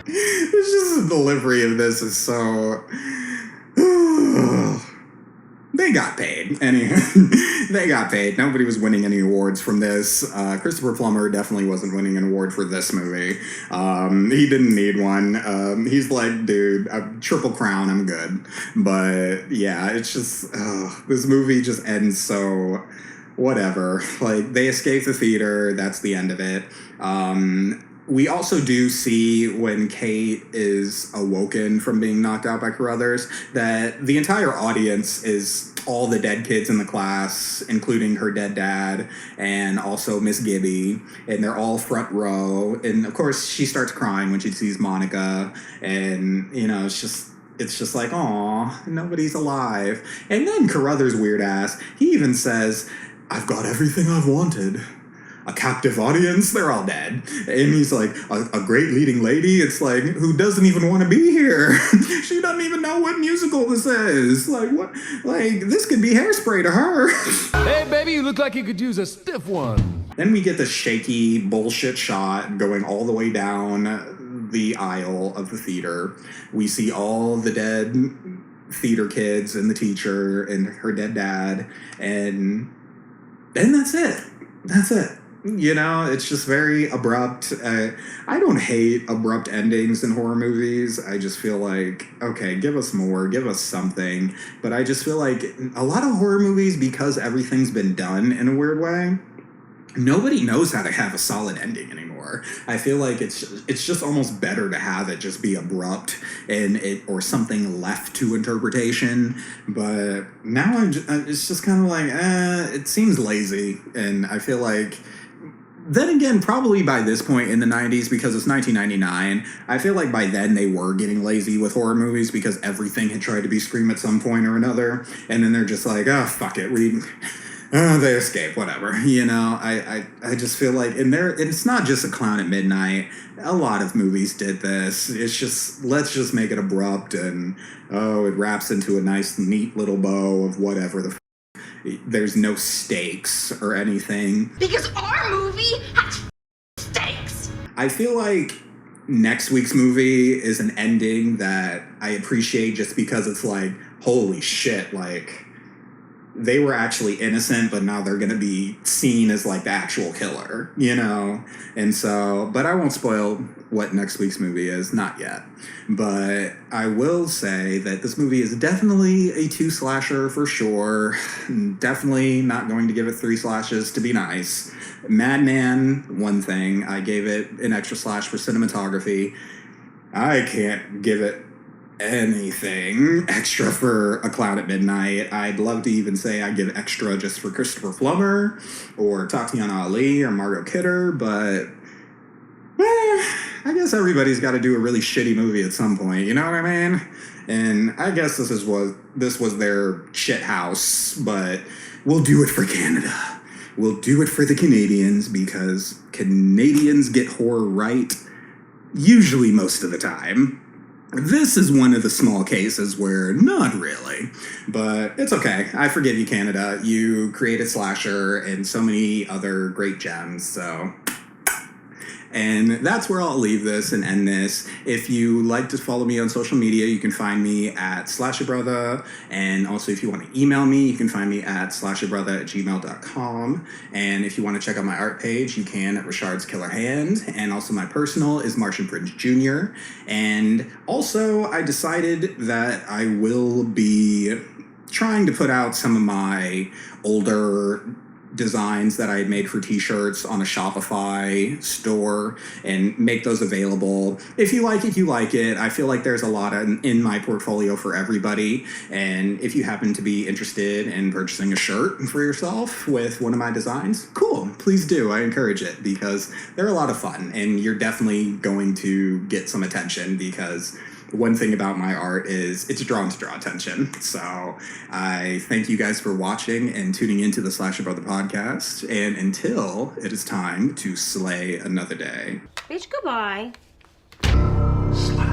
It's just the delivery of this is so... They got paid. Anyway, they got paid. Nobody was winning any awards from this. Christopher Plummer definitely wasn't winning an award for this movie. He didn't need one. He's like, dude, a Triple Crown, I'm good. But yeah, it's just, this movie just ends so... whatever. Like, they escape the theater, that's the end of it. We also do see when Kate is awoken from being knocked out by Carruthers that the entire audience is all the dead kids in the class, including her dead dad and also Miss Gibby, and they're all front row. And of course she starts crying when she sees Monica, and it's just like, aw, nobody's alive. And then Carruthers' weird ass, he even says, I've got everything I've wanted. A captive audience, they're all dead. And he's like, a great leading lady, it's like, who doesn't even want to be here? She doesn't even know what musical this is. Like, what? Like, this could be Hairspray to her. Hey, baby, you look like you could use a stiff one. Then we get the shaky bullshit shot going all the way down the aisle of the theater. We see all the dead theater kids and the teacher and her dead dad, and that's it. That's it. It's just very abrupt. I don't hate abrupt endings in horror movies. I just feel like, okay, give us more, give us something. But I just feel like a lot of horror movies, because everything's been done in a weird way, nobody knows how to have a solid ending anymore. I feel like it's just almost better to have it just be abrupt or something left to interpretation. But now it's just kind of like, it seems lazy, and I feel like. Then again, probably by this point in the 90s, because it's 1999, I feel like by then they were getting lazy with horror movies because everything had tried to be Scream at some point or another. And then they're just like, oh, fuck it. They escape, whatever. You know, I just feel like, and it's not just A Clown at Midnight. A lot of movies did this. It's just, let's just make it abrupt and, it wraps into a nice, neat little bow of whatever there's no stakes or anything. Because our movie has stakes. I feel like next week's movie is an ending that I appreciate just because it's like, holy shit, like, they were actually innocent, but now they're going to be seen as like the actual killer, you know? And so, but I won't spoil what next week's movie is, not yet. But I will say that this movie is definitely a 2 slasher for sure. Definitely not going to give it 3 slashes to be nice. Madman, 1 thing. I gave it an extra slash for cinematography. I can't give it anything extra for A Clown at Midnight. I'd love to even say I give extra just for Christopher Plummer or Tatyana Ali or Margot Kidder, but I guess everybody's got to do a really shitty movie at some point, you know what I mean? And I guess this was their shit house, but we'll do it for Canada. We'll do it for the Canadians because Canadians get horror right usually most of the time. This is one of the small cases where not really, but it's okay. I forgive you, Canada. You created slasher and so many other great gems, so... And that's where I'll leave this and end this. If you like to follow me on social media, you can find me at Slasha Brotha. And also, if you want to email me, you can find me at slashabrotha@gmail.com. And if you want to check out my art page, you can at Richard's Killer Hand. And also my personal is Martian Prince Jr. And also, I decided that I will be trying to put out some of my older designs that I had made for t-shirts on a Shopify store and make those available. If you like it, you like it. I feel like there's a lot in my portfolio for everybody. And if you happen to be interested in purchasing a shirt for yourself with one of my designs, cool, please do. I encourage it because they're a lot of fun and you're definitely going to get some attention because one thing about my art is it's drawn to draw attention. So I thank you guys for watching and tuning into the Slasha Brotha podcast. And until it is time to slay another day. Bitch, goodbye. Slasha.